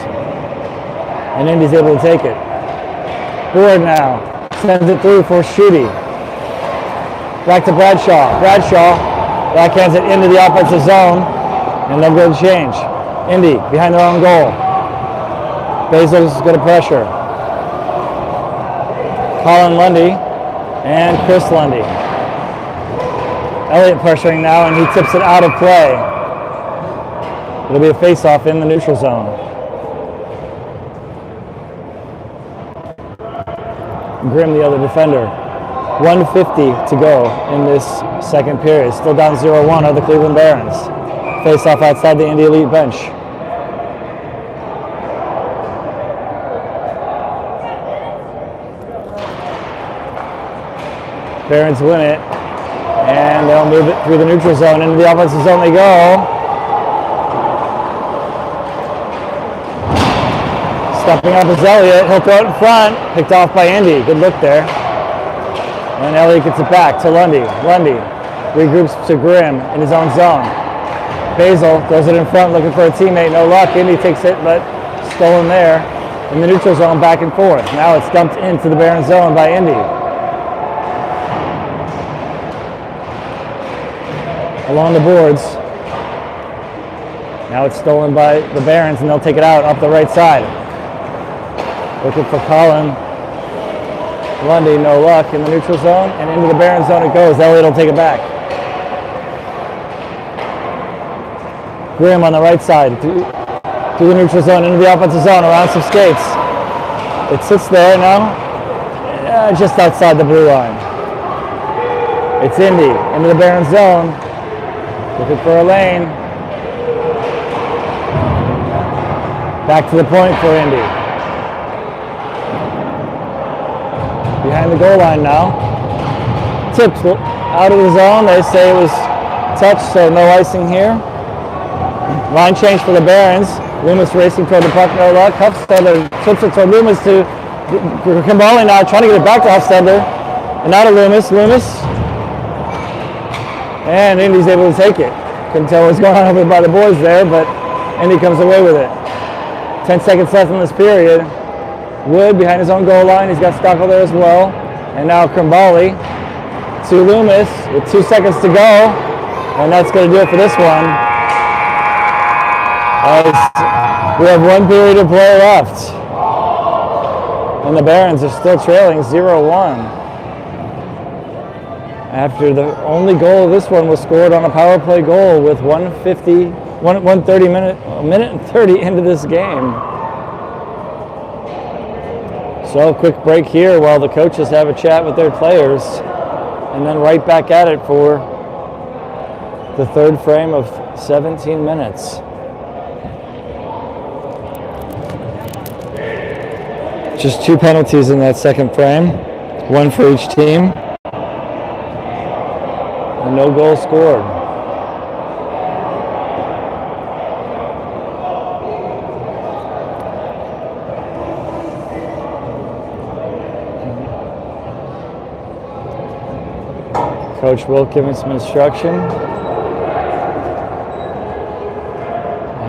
and Indy's able to take it. Board now sends it through for Schutte. Back to Bradshaw. Bradshaw backhands it into the offensive zone, and they'll go to change. Indy behind their own goal. Basil's going to pressure. Colin Lundy and Chris Lundy. Elliott pressuring now, and he tips it out of play. It'll be a face-off in the neutral zone. Grimm, the other defender. 1:50 to go in this second period. Still down 0-1 are the Cleveland Barons. Face-off outside the Indy Elite bench. Barons win it, and they'll move it through the neutral zone. Into the offensive zone they go. Stepping up is Elliott. He'll throw it in front. Picked off by Indy. Good look there. And Elliott gets it back to Lundy. Lundy regroups to Grimm in his own zone. Basil throws it in front, looking for a teammate. No luck. Indy takes it, but stolen there. In the neutral zone, back and forth. Now it's dumped into the Baron zone by Indy. Along the boards. Now it's stolen by the Barons, and they'll take it out up the right side. Looking for Colin Lundy, no luck in the neutral zone, and into the Baron zone it goes. Elliott will take it back. Grimm on the right side through the neutral zone, into the offensive zone, around some skates. It sits there now, just outside the blue line. It's Indy into the Baron zone. Looking for a lane. Back to the point for Indy. Behind the goal line now. Tipped out of the zone. They say it was touched, so no icing here. Line change for the Barons. Loomis racing toward the puck, no luck. Hufstedler tips it toward Loomis to Kimbali now, trying to get it back to Hufstedler. And now to Loomis. And Indy's able to take it. Couldn't tell what's going on over by the boys there, but Indy comes away with it. 10 seconds left in this period. Wood behind his own goal line. He's got Stockwell there as well. And now Krimbali to Loomis with 2 seconds to go. And that's going to do it for this one. As we have 1 period of play left. And the Barons are still trailing 0-1. After the only goal of this one was scored on a power play goal with 1:30 minute and 30 into this game. So quick break here while the coaches have a chat with their players, and then right back at it for the third frame of 17 minutes. Just 2 penalties in that second frame, 1 for each team. And no goal scored. Coach Wilk giving some instruction.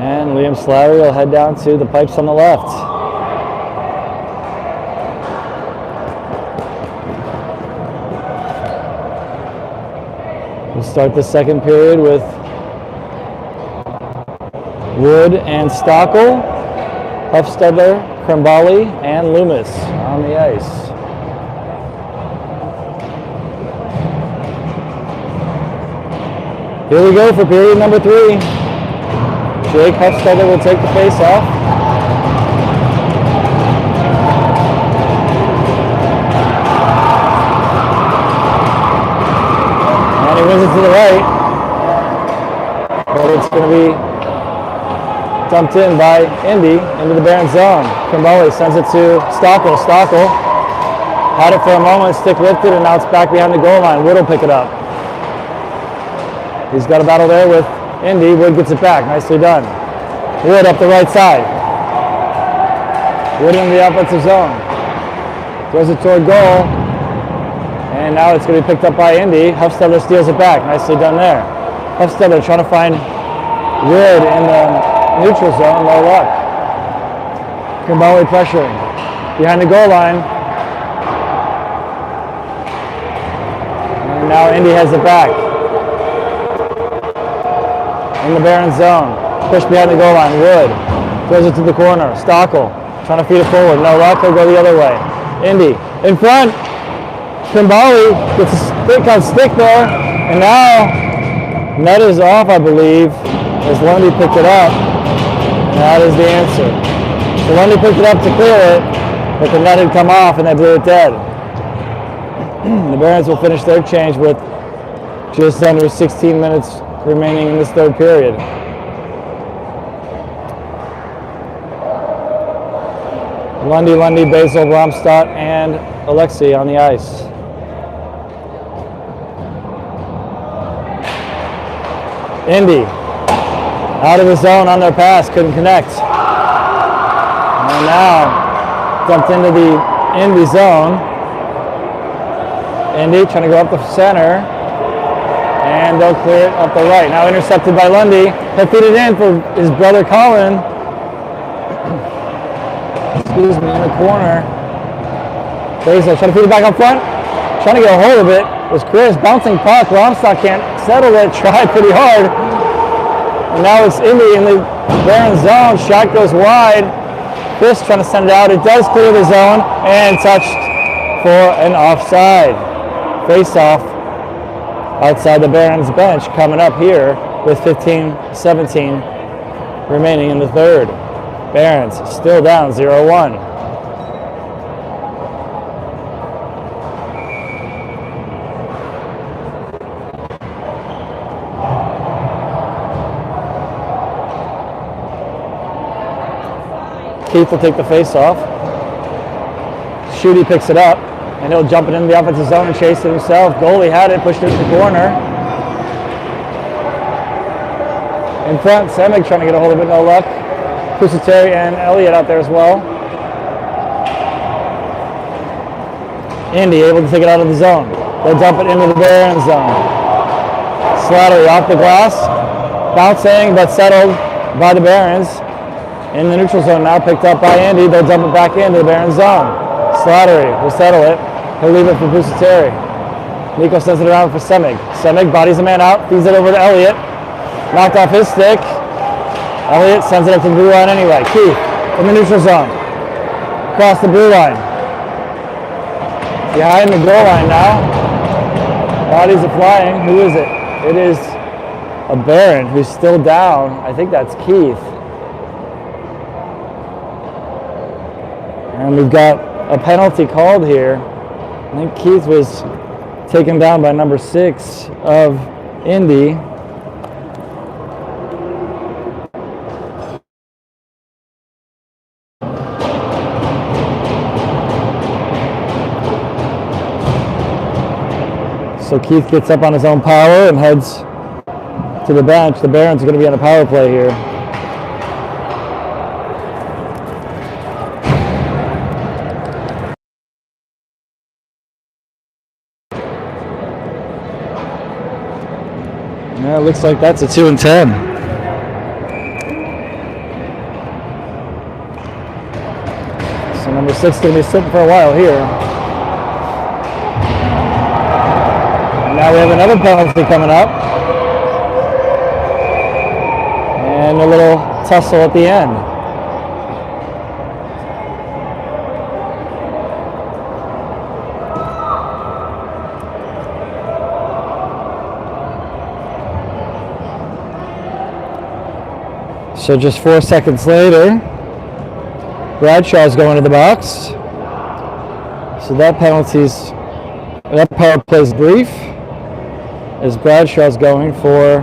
And Liam Slattery will head down to the pipes on the left. We'll start the second period with Wood and Stockwell, Hufstedler, Krimbali, and Loomis on the ice. Here we go for period number 3. Jake Hufstedler will take the face-off. He wins it to the right, but it's going to be dumped in by Indy into the Baron zone. Krimbali sends it to Stockwell. Stockwell had it for a moment, stick lifted, and now it's back behind the goal line. Wood will pick it up. He's got a battle there with Indy. Wood gets it back. Nicely done. Wood up the right side. Wood in the offensive zone. Throws it toward goal. And now it's going to be picked up by Indy. Hufstedler steals it back. Nicely done there. Hufstedler trying to find Wood in the neutral zone. No luck. Krimbali pressuring. Behind the goal line. And now Indy has it back. In the Baron zone. Push behind the goal line. Wood throws it to the corner. Stockwell trying to feed it forward. No luck. He'll go the other way. Indy in front. Krimbali gets a stick on stick there, and now net is off, I believe, as Lundy picked it up, and that is the answer. So Lundy picked it up to clear it, but the net had come off and they blew it dead. The Barons will finish their change with just under 16 minutes remaining in this third period. Lundy, Basil, Romstadt, and Alexei on the ice. Indy out of the zone on their pass, couldn't connect. And now dumped into the Indy zone. Indy trying to go up the center, and they'll clear it up the right. Now intercepted by Lundy. He'll feed it in for his brother Colin. Excuse me, in the corner. Basil trying to feed it back up front. Trying to get a hold of it was Chris. Bouncing puck. Romstock can't settle it. Tried pretty hard. And now it's Indy in the Baron zone. Shot goes wide. Chris trying to send it out. It does clear the zone and touched for an offside. Face-off outside the Barons bench coming up here with 15-17 remaining in the third. Barons still down 0-1. Keith will take the face off. Schutte picks it up, and he'll jump it into the offensive zone and chase it himself. Goalie had it, pushed it to the corner. In front, Semig trying to get a hold of it, no luck. Pusateri and Elliott out there as well. Indy able to take it out of the zone. They dump it into the Bear end zone. Slattery off the glass, bouncing but settled by the Barons. In the neutral zone now, picked up by Indy. They'll dump it back into the Baron zone. Slattery will settle it. He'll leave it for Busateri. Nico sends it around for Semig. Semig bodies a man out, feeds it over to Elliott. Knocked off his stick. Elliott sends it up to the blue line anyway. Keith in the neutral zone. Across the blue line. Behind the goal line now. Bodies are flying. Who is it? It is a Baron who's still down. I think that's Keith. And we've got a penalty called here. I think Keith was taken down by number 6 of Indy. So Keith gets up on his own power and heads to the bench. The Barons are going to be on a power play here. Yeah, it looks like that's a 2 and 10. So number 6 is going to be sitting for a while here. Now we have another penalty coming up. And a little tussle at the end. So just 4 seconds later, Bradshaw's going to the box. So that power play's brief. As Bradshaw's going for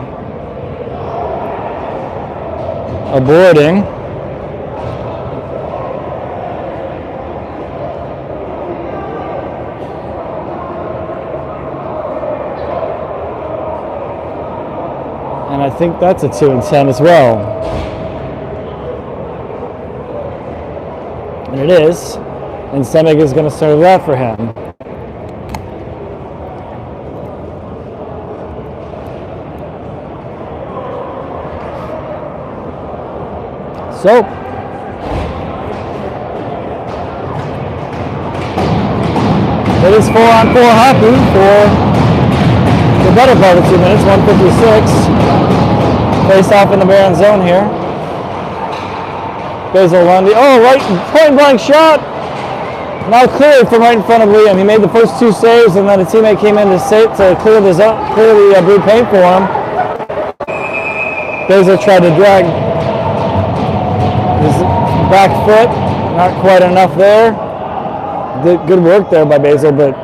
a boarding. And I think that's a 2 and 10 as well. And it is. And Semig is going to serve that for him. So, it is 4-on-4 hockey for the better part of 2 minutes, 1:56. Face off in the Baron zone here. Basil Lundy, oh, right, point blank shot. Now cleared from right in front of Liam. He made the first 2 saves, and then a teammate came in to clear the blue paint for him. Basil tried to drag his back foot, not quite enough there. Good work there by Basil, but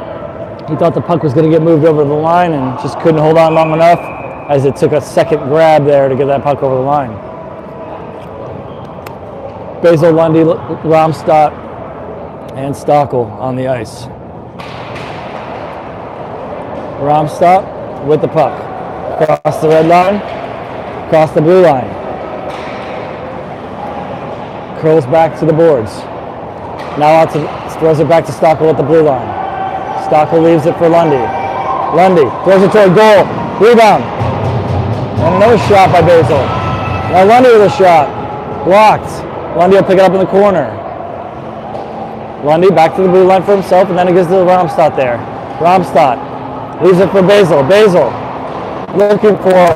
he thought the puck was going to get moved over the line and just couldn't hold on long enough, as it took a second grab there to get that puck over the line. Basil, Lundy, Romstadt, and Stockel on the ice. Romstadt with the puck. Across the red line, across the blue line. Curls back to the boards. Now throws it back to Stockel at the blue line. Stockel leaves it for Lundy. Lundy throws it to a goal. Rebound. And another shot by Basil. Now Lundy with a shot. Blocked. Lundy will pick it up in the corner. Lundy back to the blue line for himself, and then it gives to Romstadt there. Romstadt leaves it for Basil. Basil looking for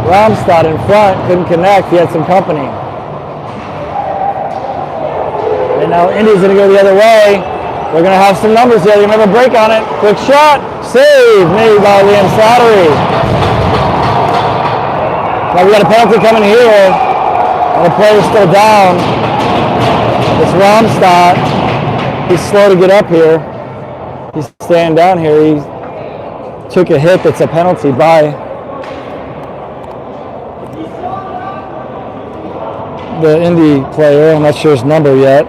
Romstadt in front. Couldn't connect. He had some company. And now Indy's going to go the other way. We're going to have some numbers here. They're going to have a break on it. Quick shot. Save made by Liam Slattery. Now we got a penalty coming here. And the player's still down. It's Romstadt. He's slow to get up here. He's staying down here. He took a hit that's a penalty by the Indy player. I'm not sure his number yet.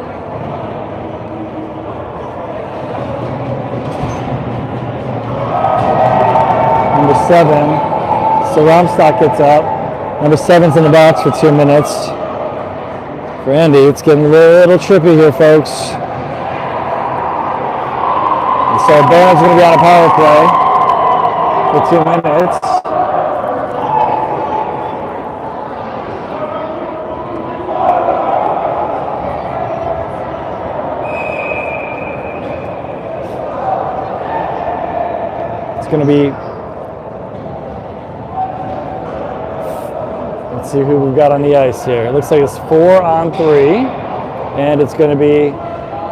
Number 7. So Romstadt gets up. Number 7's in the box for 2 minutes. For Indy, it's getting a little trippy here, folks. So Barron's going to be on a power play for 2 minutes. It's going to be, let's see who we've got on the ice here. It looks like it's 4-on-3, and it's going to be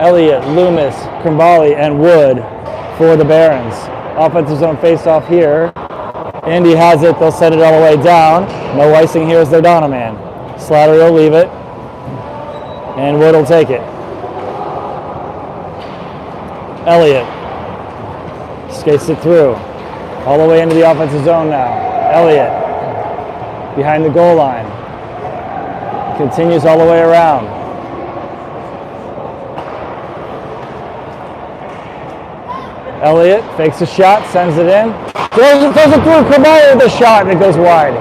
Elliott, Loomis, Krimbali, and Wood for the Barons. Offensive zone face-off here. Indy has it. They'll send it all the way down. No icing here as their Donna man. Slattery will leave it, and Wood will take it. Elliott skates it through. All the way into the offensive zone now. Elliott behind the goal line. Continues all the way around. Elliott fakes a shot, sends it in. Throws it through. Krimbali with a shot, and it goes wide.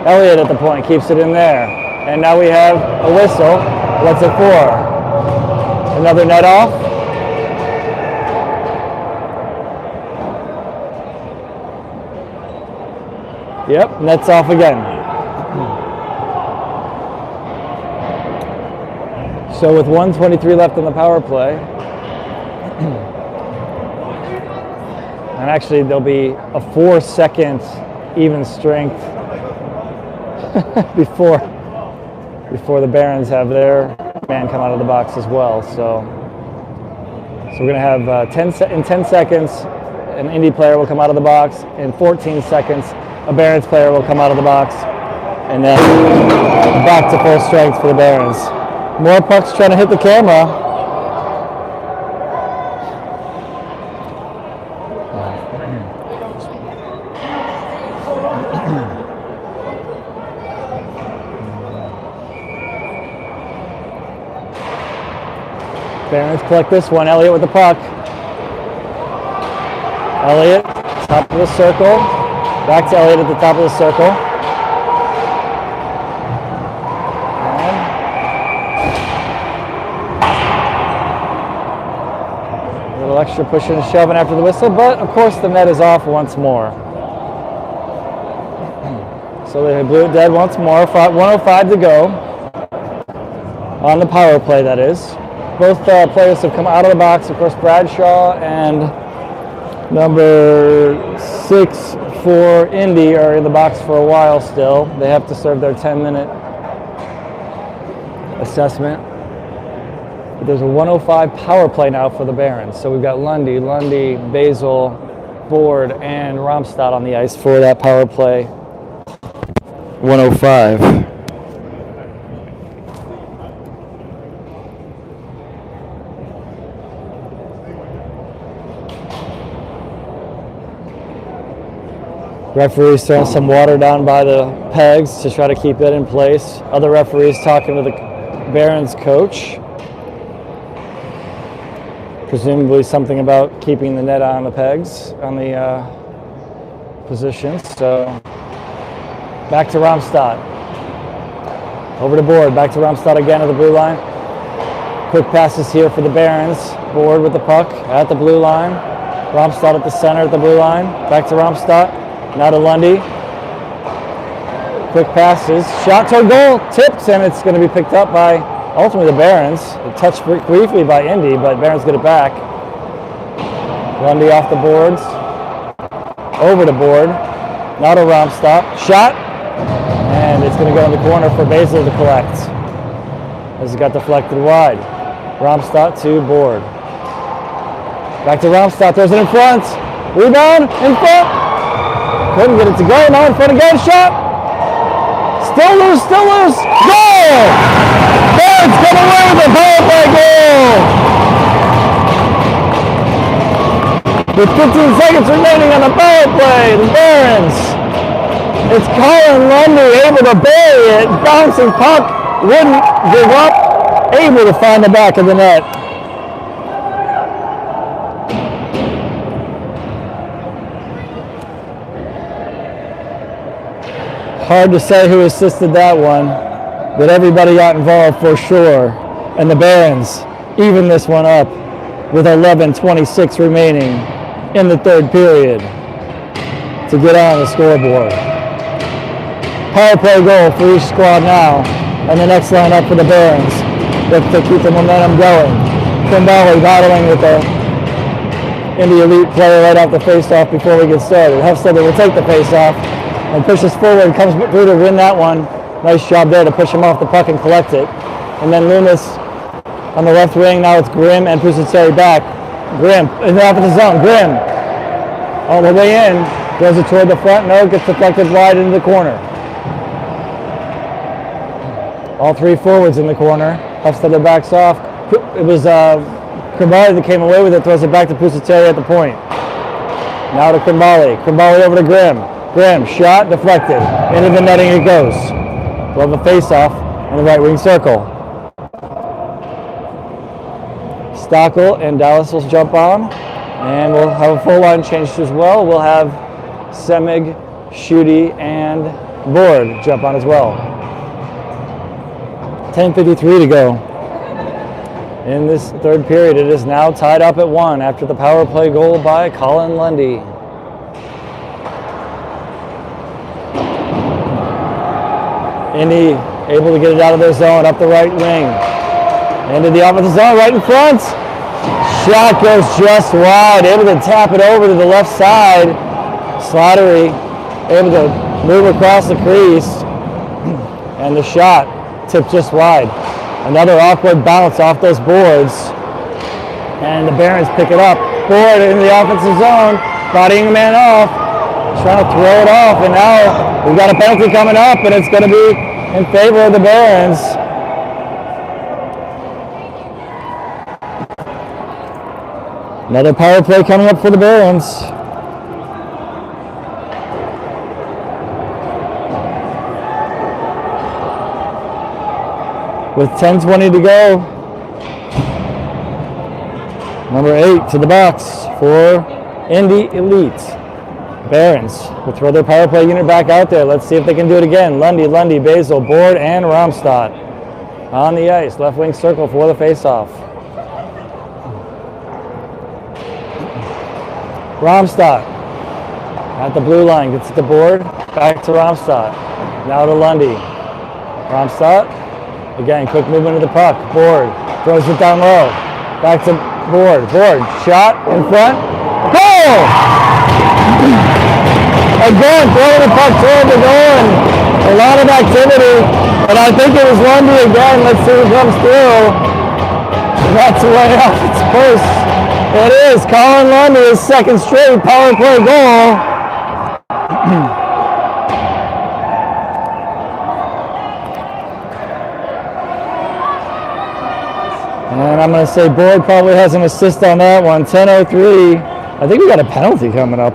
Elliott at the point keeps it in there. And now we have a whistle. What's it for? Another net off. Yep, net's off again. So with 1:23 left on the power play, and actually there'll be a 4-second even strength before the Barons have their man come out of the box as well. So we're going to have in 10 seconds, an Indy player will come out of the box. In 14 seconds, a Barons player will come out of the box, and then back to full strength for the Barons. More pucks trying to hit the camera. Barons collect this one. Elliott with the puck. Elliott, top of the circle. Back to Elliott at the top of the circle. And a little extra pushing and shoving after the whistle, but of course the net is off once more. So they blew it dead once more. 1:05 to go on the power play, that is. Both players have come out of the box. Of course, Bradshaw and number 6 for Indy are in the box for a while still. They have to serve their 10-minute assessment. But there's a 1:05 power play now for the Barons. So we've got Lundy, Basil, Board, and Romstad on the ice for that power play. 1:05. Referees throwing some water down by the pegs to try to keep it in place. Other referees talking to the Barons coach. Presumably something about keeping the net on the pegs, on the positions. So back to Romstad. Over to Board, back to Romstad again at the blue line. Quick passes here for the Barons. Board with the puck at the blue line. Romstad at the center at the blue line. Back to Romstad. Now to Lundy. Quick passes. Shot toward goal. Tipped, and it's going to be picked up by ultimately the Barons. Touched briefly by Indy, but Barons get it back. Lundy off the boards. Over to Board. Now to Romstad. Shot. And it's going to go in the corner for Basil to collect, as it got deflected wide. Romstad to Board. Back to Romstad. Throws it in front. Rebound. In front. Couldn't get it to go. Now in front again. Shot. Still loose. Goal! Barons come away with a power play goal! With 15 seconds remaining on the power play, the Barons. It's Colin Lundy able to bury it. Bouncing puck. Wouldn't give up. Able to find the back of the net. Hard to say who assisted that one, but everybody got involved for sure. And the Barons even this one up with 11:26 remaining in the third period to get on the scoreboard. Power play goal for each squad now, and the next line up for the Barons. Look to keep the momentum going. Kimbali battling with the Indy Elite player right off the face-off before we get started. Hufstede will take the face-off and pushes forward, comes through to win that one. Nice job there to push him off the puck and collect it. And then Loomis on the left wing. Now it's Grimm and Pusateri back. Grimm in the opposite zone. Grimm all the way in. Goes it toward the front. No, gets deflected wide into the corner. All three forwards in the corner. Hufstede backs off. It was Kimbali that came away with it. Throws it back to Pusateri at the point. Now to Kimbali. Kimbali over to Grimm. Grimm shot deflected. Into the netting it goes. We'll have a face-off in the right wing circle. Stockel and Dallas will jump on, and we'll have a full line change as well. We'll have Semig, Schutte, and Board jump on as well. 10:53 to go in this third period. It is now tied up at 1 after the power play goal by Colin Lundy. Indy able to get it out of their zone, up the right wing. Into the offensive zone, right in front. Shot goes just wide, able to tap it over to the left side. Slattery able to move across the crease. And the shot tipped just wide. Another awkward bounce off those boards. And the Barons pick it up. Board in the offensive zone, bodying the man off. Trying to throw it off, and now we've got a penalty coming up, and it's going to be in favor of the Barons. Another power play coming up for the Barons. With 10:20 to go. Number 8 to the box for Indy Elite. Barons will throw their power play unit back out there. Let's see if they can do it again. Lundy, Basil, Board, and Romstad on the ice. Left wing circle for the faceoff. Romstad at the blue line, gets it to Board, back to Romstad. Now to Lundy. Romstad, again, quick movement of the puck. Board throws it down low. Back to Board. Board, shot in front. Goal! Again, throwing the puck toward the goal, and a lot of activity. And I think it was Lundy again. Let's see who comes through. That's way off its post. It is Colin Lundy, his second straight power play goal. And I'm going to say Boyd probably has an assist on that one. 10:03. I think we got a penalty coming up.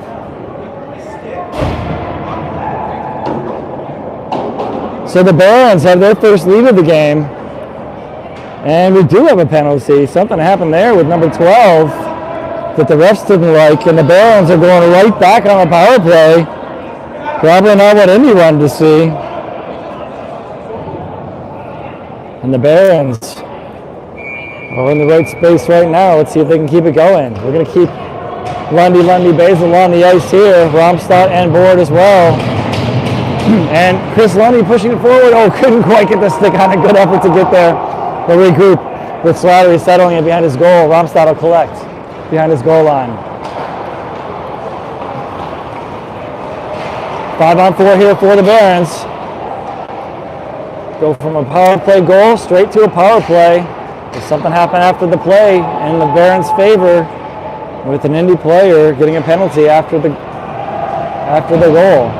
So the Barons have their first lead of the game. And we do have a penalty. Something happened there with number 12 that the refs didn't like. And the Barons are going right back on the power play. Probably not what Indy wanted to see. And the Barons are in the right space right now. Let's see if they can keep it going. We're going to keep Lundy, Basil on the ice here. Romstad and Board as well. And Chris Lundy pushing it forward. Oh, couldn't quite get the stick on it. Good effort to get there. They'll regroup with Slattery settling it behind his goal. Romstad will collect behind his goal line. 5-on-4 here for the Barons. Go from a power play goal straight to a power play. If something happened after the play in the Barons' favor with an Indy player getting a penalty after the goal.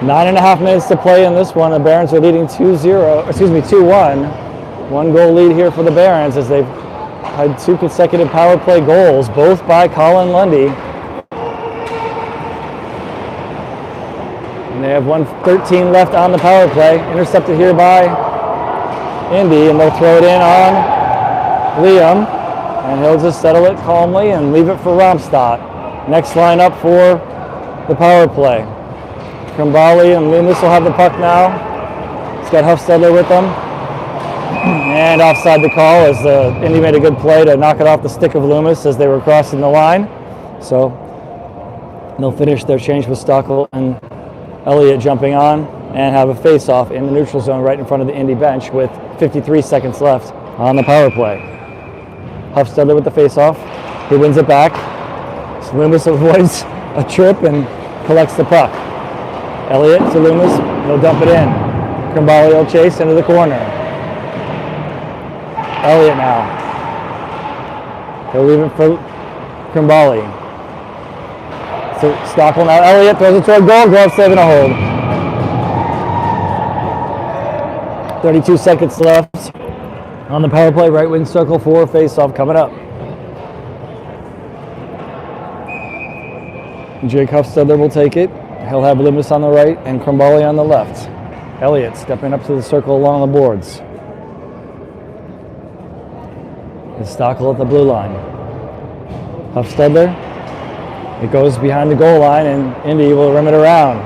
9.5 minutes to play in this one. The Barons are leading 2-1. One goal lead here for the Barons as they've had 2 consecutive power play goals, both by Colin Lundy. And they have 1:13 left on the power play. Intercepted here by Indy, and they'll throw it in on Liam. And he'll just settle it calmly and leave it for Romstad. Next line up for the power play. Kimbali and Loomis will have the puck now. He's got Hufstede with them. And offside the call as Indy made a good play to knock it off the stick of Loomis as they were crossing the line. So they'll finish their change with Stockel and Elliott jumping on and have a face-off in the neutral zone right in front of the Indy bench with 53 seconds left on the power play. Huffstedler with the face-off. He wins it back. So Loomis avoids a trip and collects the puck. Elliott to Loomis. He'll dump it in. Krimbali will chase into the corner. Elliott now. He'll leave it for Krimbali. So Stockel now. Elliott throws it toward goal. Glove saving a hold. 32 seconds left on the power play. Right wing circle for face-off coming up. Jake Huffstedler will take it. He'll have Loomis on the right and Krimbali on the left. Elliott stepping up to the circle along the boards. And Stockel at the blue line. Huffstedler. It goes behind the goal line and Indy will rim it around.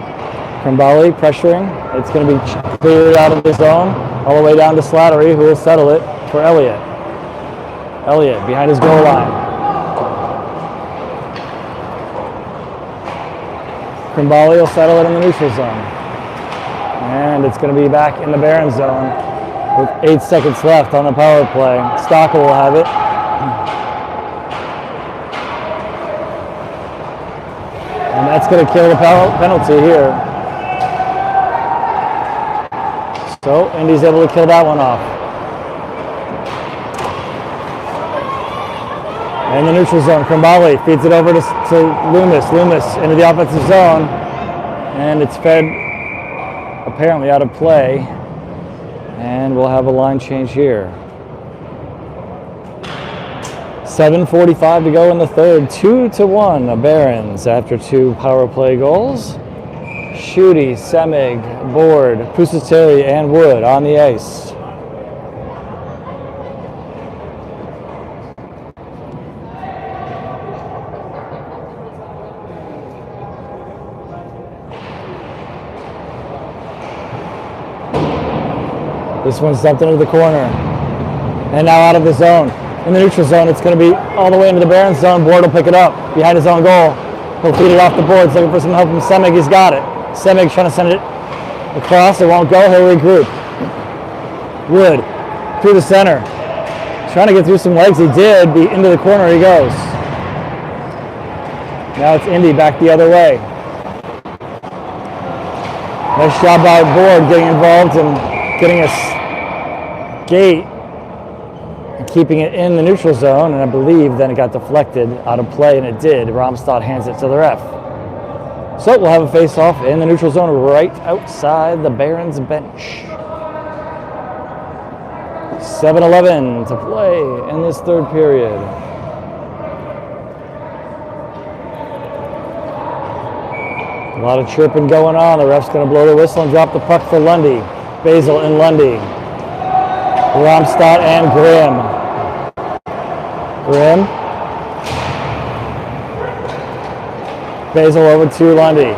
Krimbali pressuring. It's going to be cleared out of the zone all the way down to Slattery, who will settle it for Elliott. Elliott behind his goal line. Krimbali will settle it in the neutral zone. And it's going to be back in the Barron zone with 8 seconds left on the power play. Stockel will have it. And that's going to kill the penalty here. So Indy's able to kill that one off. In the neutral zone, Krimbali feeds it over to Loomis. Loomis into the offensive zone. And it's fed apparently out of play. And we'll have a line change here. 7:45 to go in the third. 2-1 the Barons after 2 power play goals. Schutte, Semig, Board, Pusateri, and Wood on the ice. This one's dumped into the corner. And now out of the zone. In the neutral zone, it's going to be all the way into the Barons zone. Board will pick it up behind his own goal. He'll feed it off the boards, looking for some help from Semig. He's got it. Semig trying to send it across. It won't go. He'll regroup. Wood through the center. Trying to get through some legs. He did. Into the corner he goes. Now it's Indy back the other way. Nice job by Board getting involved and getting a skate and keeping it in the neutral zone, and I believe then it got deflected out of play, and it did. Romstad hands it to the ref. So we'll have a face-off in the neutral zone right outside the Barons bench. 7:11 to play in this third period. A lot of chirping going on. The ref's going to blow the whistle and drop the puck for Lundy. Basil and Lundy. Romstad and Grimm. Basil over to Lundy.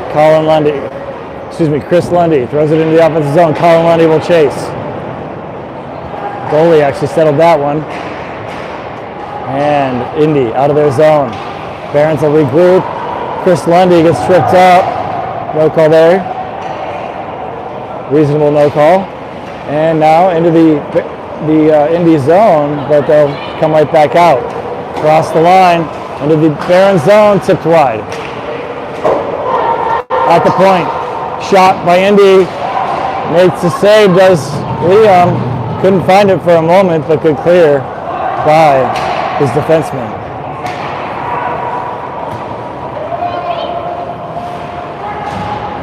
Chris Lundy throws it into the offensive zone. Colin Lundy will chase. Goalie actually settled that one. And Indy out of their zone. Barons will regroup. Chris Lundy gets tripped up. No call there. Reasonable no call. And now into the Indy zone, but they'll come right back out. Cross the line into the Barron zone, tipped wide. At the point, shot by Indy. Makes the save, does Liam. Couldn't find it for a moment, but good clear by his defenseman.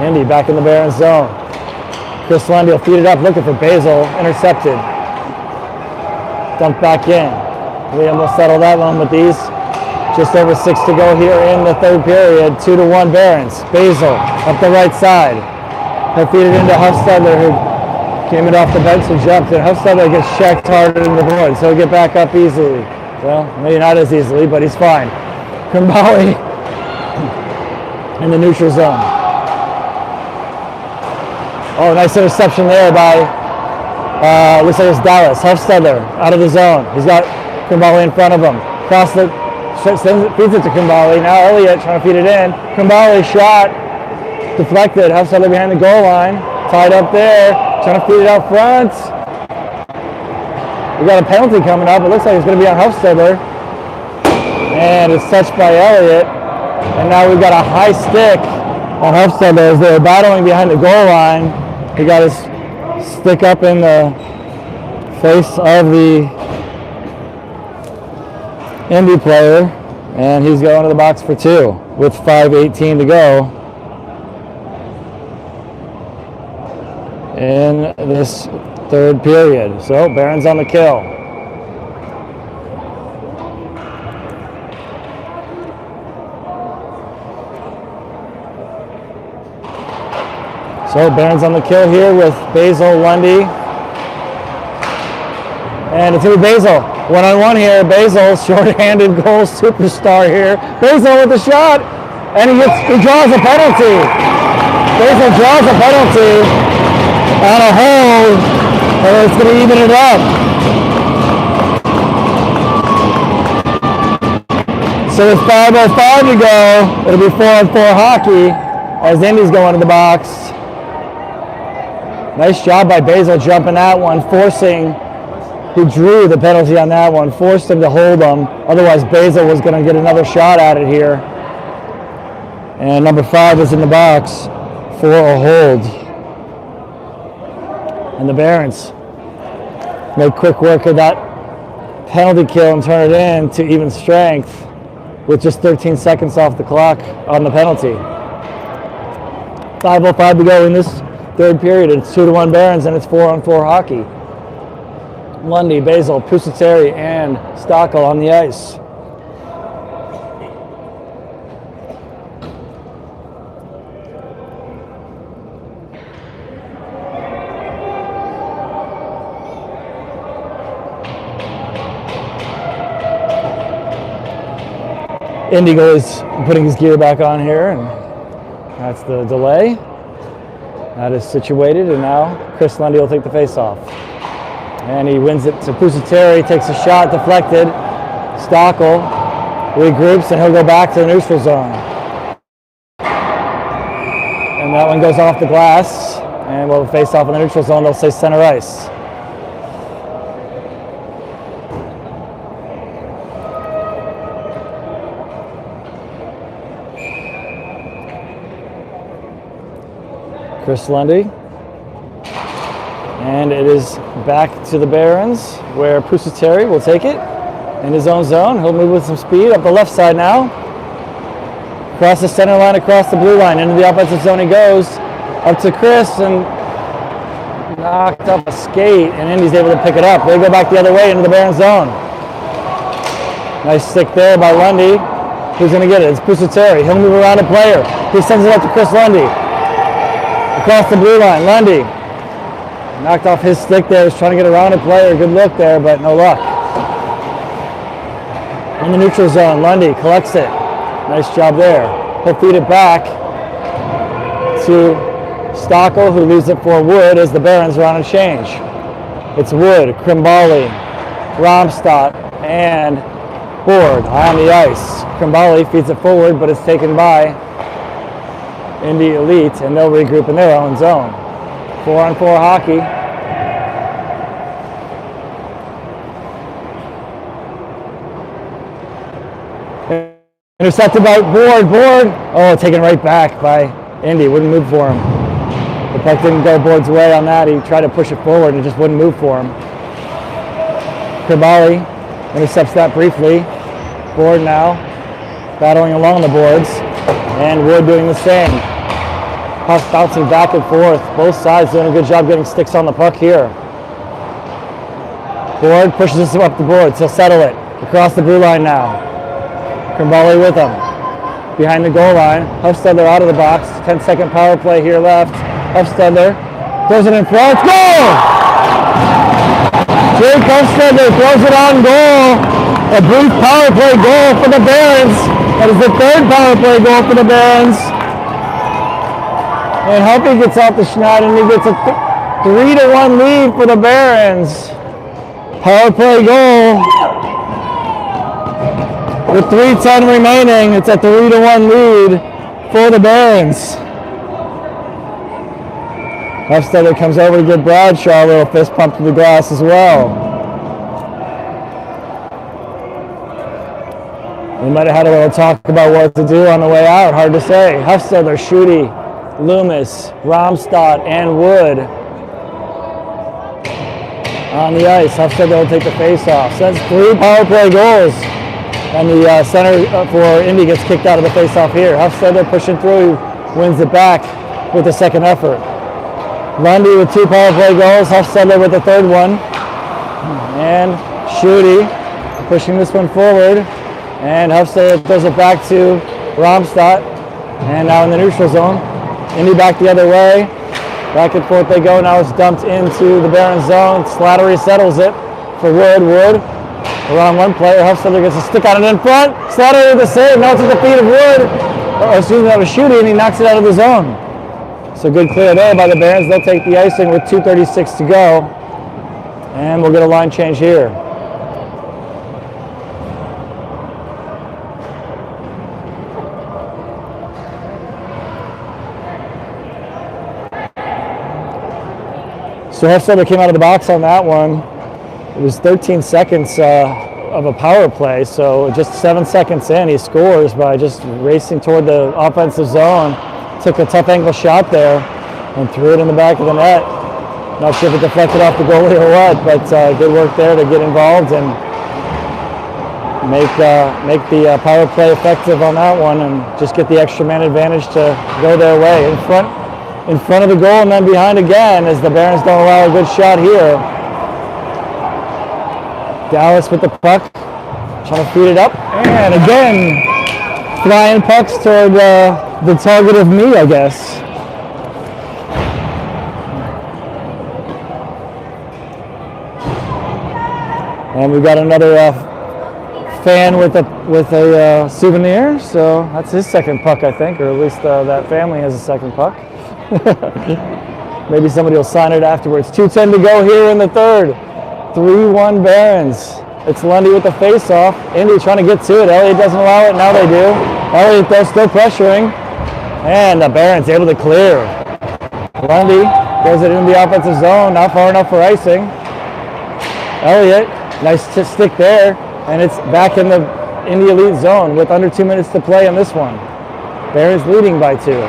Indy back in the Barron zone. Chris Lundy will feed it up, looking for Basil. Intercepted. Dumped back in. Liam will settle that one with these. Just over 6 to go here in the third period. 2-1 Barons. Basil up the right side. He'll feed it into Huffstedler, who came in off the bench and jumped. And Huffstedler gets checked harder in the board, so he'll get back up easily. Well, maybe not as easily, but he's fine. Krimbali in the neutral zone. Oh, nice interception there by Looks like it's Dallas. Huffstedler out of the zone. He's got Krimbali in front of him. Feeds it to Krimbali. Now Elliott trying to feed it in. Krimbali shot. Deflected. Huffstedler behind the goal line. Tied up there. Trying to feed it out front. We got a penalty coming up. It looks like it's going to be on Huffstedler. And it's touched by Elliott. And now we've got a high stick on Huffstedler as they're battling behind the goal line. He got his stick up in the face of the Indy player, and he's going to the box for 2 with 5:18 to go in this third period. So Barron's on the kill. So Barron's on the kill here with Basil Lundy. And it's going to be Basil. One-on-one here. Basil, short-handed goal superstar here. Basil with the shot. And he draws a penalty. Basil draws a penalty on a hold. And it's going to even it up. So with 5:05 to go, it'll be 4-on-4 hockey as Indy's going to the box. Nice job by Basil jumping that one, he drew the penalty on that one, forced him to hold him. Otherwise, Basil was going to get another shot at it here. And number 5 is in the box for a hold. And the Barons made quick work of that penalty kill and turn it in to even strength with just 13 seconds off the clock on the penalty. 5:05 to go in this third period. It's 2-1 Barons, and it's 4-on-4 hockey. Lundy, Basil, Pusateri, and Stockel on the ice. Indy goalie's putting his gear back on here, and that's the delay. That is situated, and now Chris Lundy will take the face-off. And he wins it to Pusateri, takes a shot, deflected. Stockel regroups, and he'll go back to the neutral zone. And that one goes off the glass, and we'll face off in the neutral zone. They'll say center ice. Chris Lundy. And it is back to the Barons, where Pusateri will take it in his own zone. He'll move with some speed up the left side now. Across the center line, across the blue line, into the offensive zone he goes. Up to Chris, and knocked up a skate, and Indy's able to pick it up. They go back the other way into the Barons zone. Nice stick there by Lundy. Who's going to get it? It's Pusateri. He'll move around a player. He sends it up to Chris Lundy. Across the blue line, Lundy. Knocked off his stick there. Was trying to get around a player. Good look there, but no luck. In the neutral zone, Lundy collects it. Nice job there. He'll feed it back to Stockel, who leaves it for Wood as the Barons are on a change. It's Wood, Krimbali, Romstadt, and Ford on the ice. Krimbali feeds it forward, but it's taken by Indy Elite, and they'll regroup in their own zone. 4-on-4 hockey. Intercepted by Board. Oh, taken right back by Indy. Wouldn't move for him. The puck didn't go Board's way on that. He tried to push it forward and it just wouldn't move for him. Krimbali intercepts that briefly. Board now battling along the boards. And Wood doing the same. Puck bouncing back and forth. Both sides doing a good job getting sticks on the puck here. Board pushes this up the boards. He'll settle it. Across the blue line now. Krimbali with him. Behind the goal line. Huffstedler out of the box. 10-second power play here left. Huffstedler throws it in front. Goal! Jake Huffstedler throws it on goal. A brief power play goal for the Barons. That is the third power play goal for the Barons. And Huffy gets off the schneid, and he gets a 3-1 lead for the Barons. Power play goal. With 3:10 remaining, it's a 3-1 lead for the Barons. Hofstadter comes over to give Bradshaw a little fist pump to the glass as well. We might have had a little talk about what to do on the way out. Hard to say. Hofstadter, Schutte, Loomis, Romstadt, and Wood on the ice. Hofstadter will take the face-off. So that's 3 power play goals. And the center for Indy gets kicked out of the face-off here. Hofstadter pushing through, wins it back with the second effort. Lundy with 2 power play goals. Hofstadter with the third one. And Schutte pushing this one forward. And Hofstadter throws it back to Romstadt. And now in the neutral zone. Indy back the other way. Back and forth they go. Now it's dumped into the Barons zone. Slattery settles it for Wood. Wood around one player. Hofstadter gets a stick on it in front. Slattery with the save. Now it's at the feet of Wood. Excuse me, that was Schutte, and he knocks it out of the zone. So good clear there by the Barons. They'll take the icing with 2:36 to go. And we'll get a line change here. So Hofstadter came out of the box on that one. It was 13 seconds of a power play, so just 7 seconds in, he scores by just racing toward the offensive zone. Took a tough angle shot there and threw it in the back of the net. Not sure if it deflected off the goalie or what, but good work there to get involved and make the power play effective on that one and just get the extra man advantage to go their way. In front of the goal and then behind again as the Barons don't allow a good shot here. Dallas with the puck, trying to feed it up, and again, flying pucks toward the target of me, I guess. And we've got another fan with a souvenir, so that's his second puck, I think, or at least that family has a second puck. Maybe somebody will sign it afterwards. 2:10 to go here in the third. 3-1 Barons. It's Lundy with the face-off. Indy trying to get to it. Elliott doesn't allow it. Now they do. Elliott though still pressuring. And the Barons able to clear. Lundy goes it into the offensive zone. Not far enough for icing. Elliott, nice stick there. And it's back in the Indy Elite zone with under 2 minutes to play on this one. Barons leading by 2.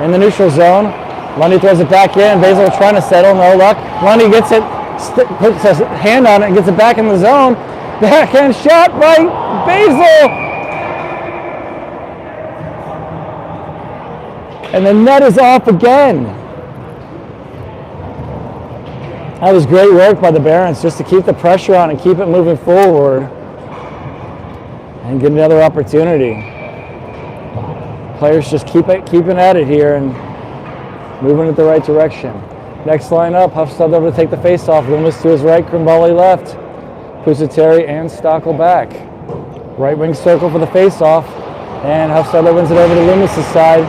In the neutral zone, Lundy throws it back in. Basil trying to settle, no luck. Lundy gets it, puts his hand on it and gets it back in the zone. Backhand shot by Basil. And the net is off again. That was great work by the Barons just to keep the pressure on and keep it moving forward and get another opportunity. Players just keeping at it here and moving in the right direction. Next line up, Hofstadter over to take the face-off. Loomis to his right, Krimbali left. Pusateri and Stockel back. Right wing circle for the face-off. And Hofstadter wins it over to Loomis' side.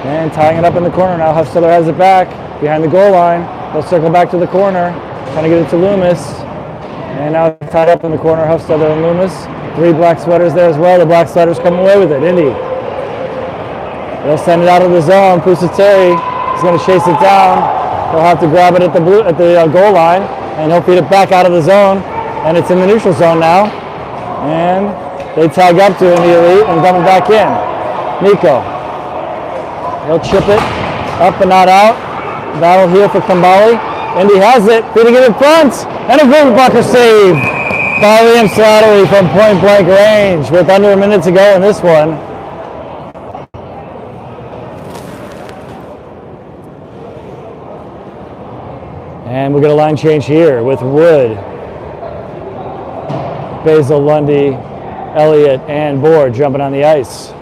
And tying it up in the corner now. Hofstadter has it back behind the goal line. They'll circle back to the corner. Trying to get it to Loomis. And now tied up in the corner, Hofstadter and Loomis. 3 black sweaters there as well. The black sweaters come away with it. Indy. They'll send it out of the zone. Pusateri is going to chase it down. He'll have to grab it at the goal line, and he'll feed it back out of the zone. And it's in the neutral zone now. And they tag up to Indy Elite and dump it back in. Nico. He'll chip it up and not out. Battle here for Krimbali. Indy has it, feeding it in front, and a great blocker save by Liam Slattery from point blank range with under a minute to go in this one. And we'll get a line change here with Wood, Basil, Lundy, Elliott, and Board jumping on the ice.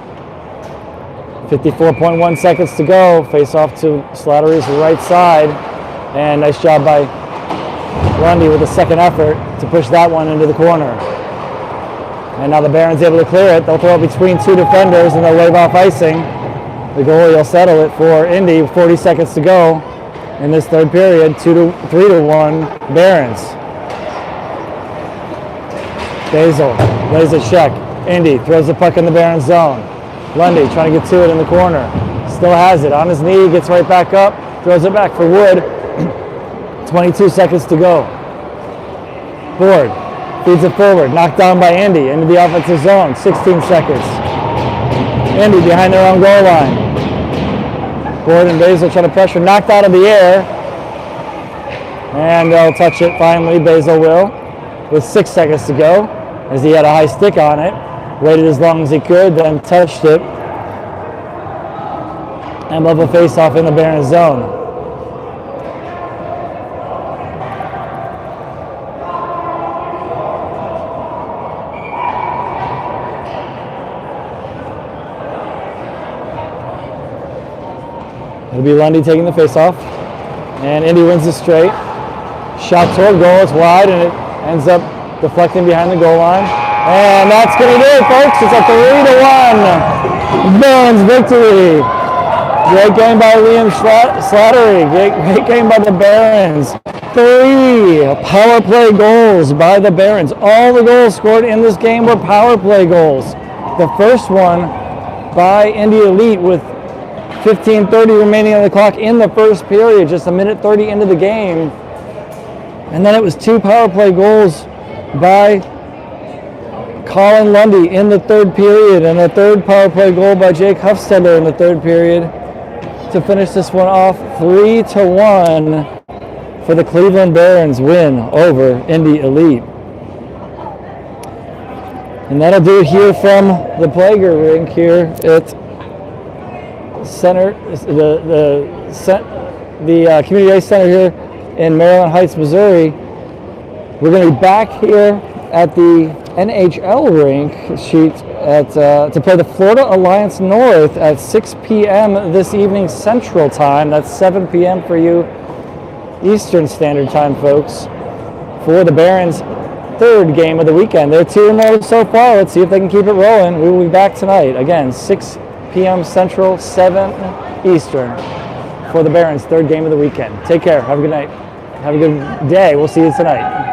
54.1 seconds to go. Face off to Slattery's right side. And nice job by Lundy with a second effort to push that one into the corner. And now the Barons able to clear it. They'll throw it between 2 defenders and they'll wave off icing. The goalie will settle it for Indy. 40 seconds to go. in this third period. 3-1 Barons. Basil lays a check. Indy throws the puck in the Barons zone. Lundy trying to get to it in the corner. Still has it on his knee, gets right back up, throws it back for Wood. 22 seconds to go. Board feeds it forward, knocked down by Indy into the offensive zone. 16 seconds. Indy behind their own goal line. Board and Basil trying to pressure, knocked out of the air. And they'll touch it finally, Basil will, with 6 seconds to go, as he had a high stick on it. Waited as long as he could, then touched it. And level face-off in the Barons zone. It'll be Lundy taking the face-off. And Indy wins the straight. Shot toward goal, it's wide, and it ends up deflecting behind the goal line. And that's going to do it, folks. It's a 3-1 Barons victory. Great game by Liam Slattery. Great game by the Barons. 3 power play goals by the Barons. All the goals scored in this game were power play goals. The first one by Indy Elite with 15:30 remaining on the clock in the first period, just a minute 30 into the game. And then it was 2 power play goals by Colin Lundy in the third period, and a third power play goal by Jake Huffstedler in the third period to finish this one off. 3-1 for the Cleveland Barons win over Indy Elite. And that'll do it here from the Plager rink here at Center, the Community Ice Center here in Maryland Heights, Missouri. We're going to be back here at the NHL rink sheet to play the Florida Alliance North at 6 p.m. this evening Central Time. That's 7 p.m. for you Eastern Standard Time, folks, for the Barons' third game of the weekend. They're 2-0 so far. Let's see if they can keep it rolling. We will be back tonight. Again, 6 p.m. Central, 7 Eastern for the Barons' third game of the weekend. Take care. Have a good night. Have a good day. We'll see you tonight.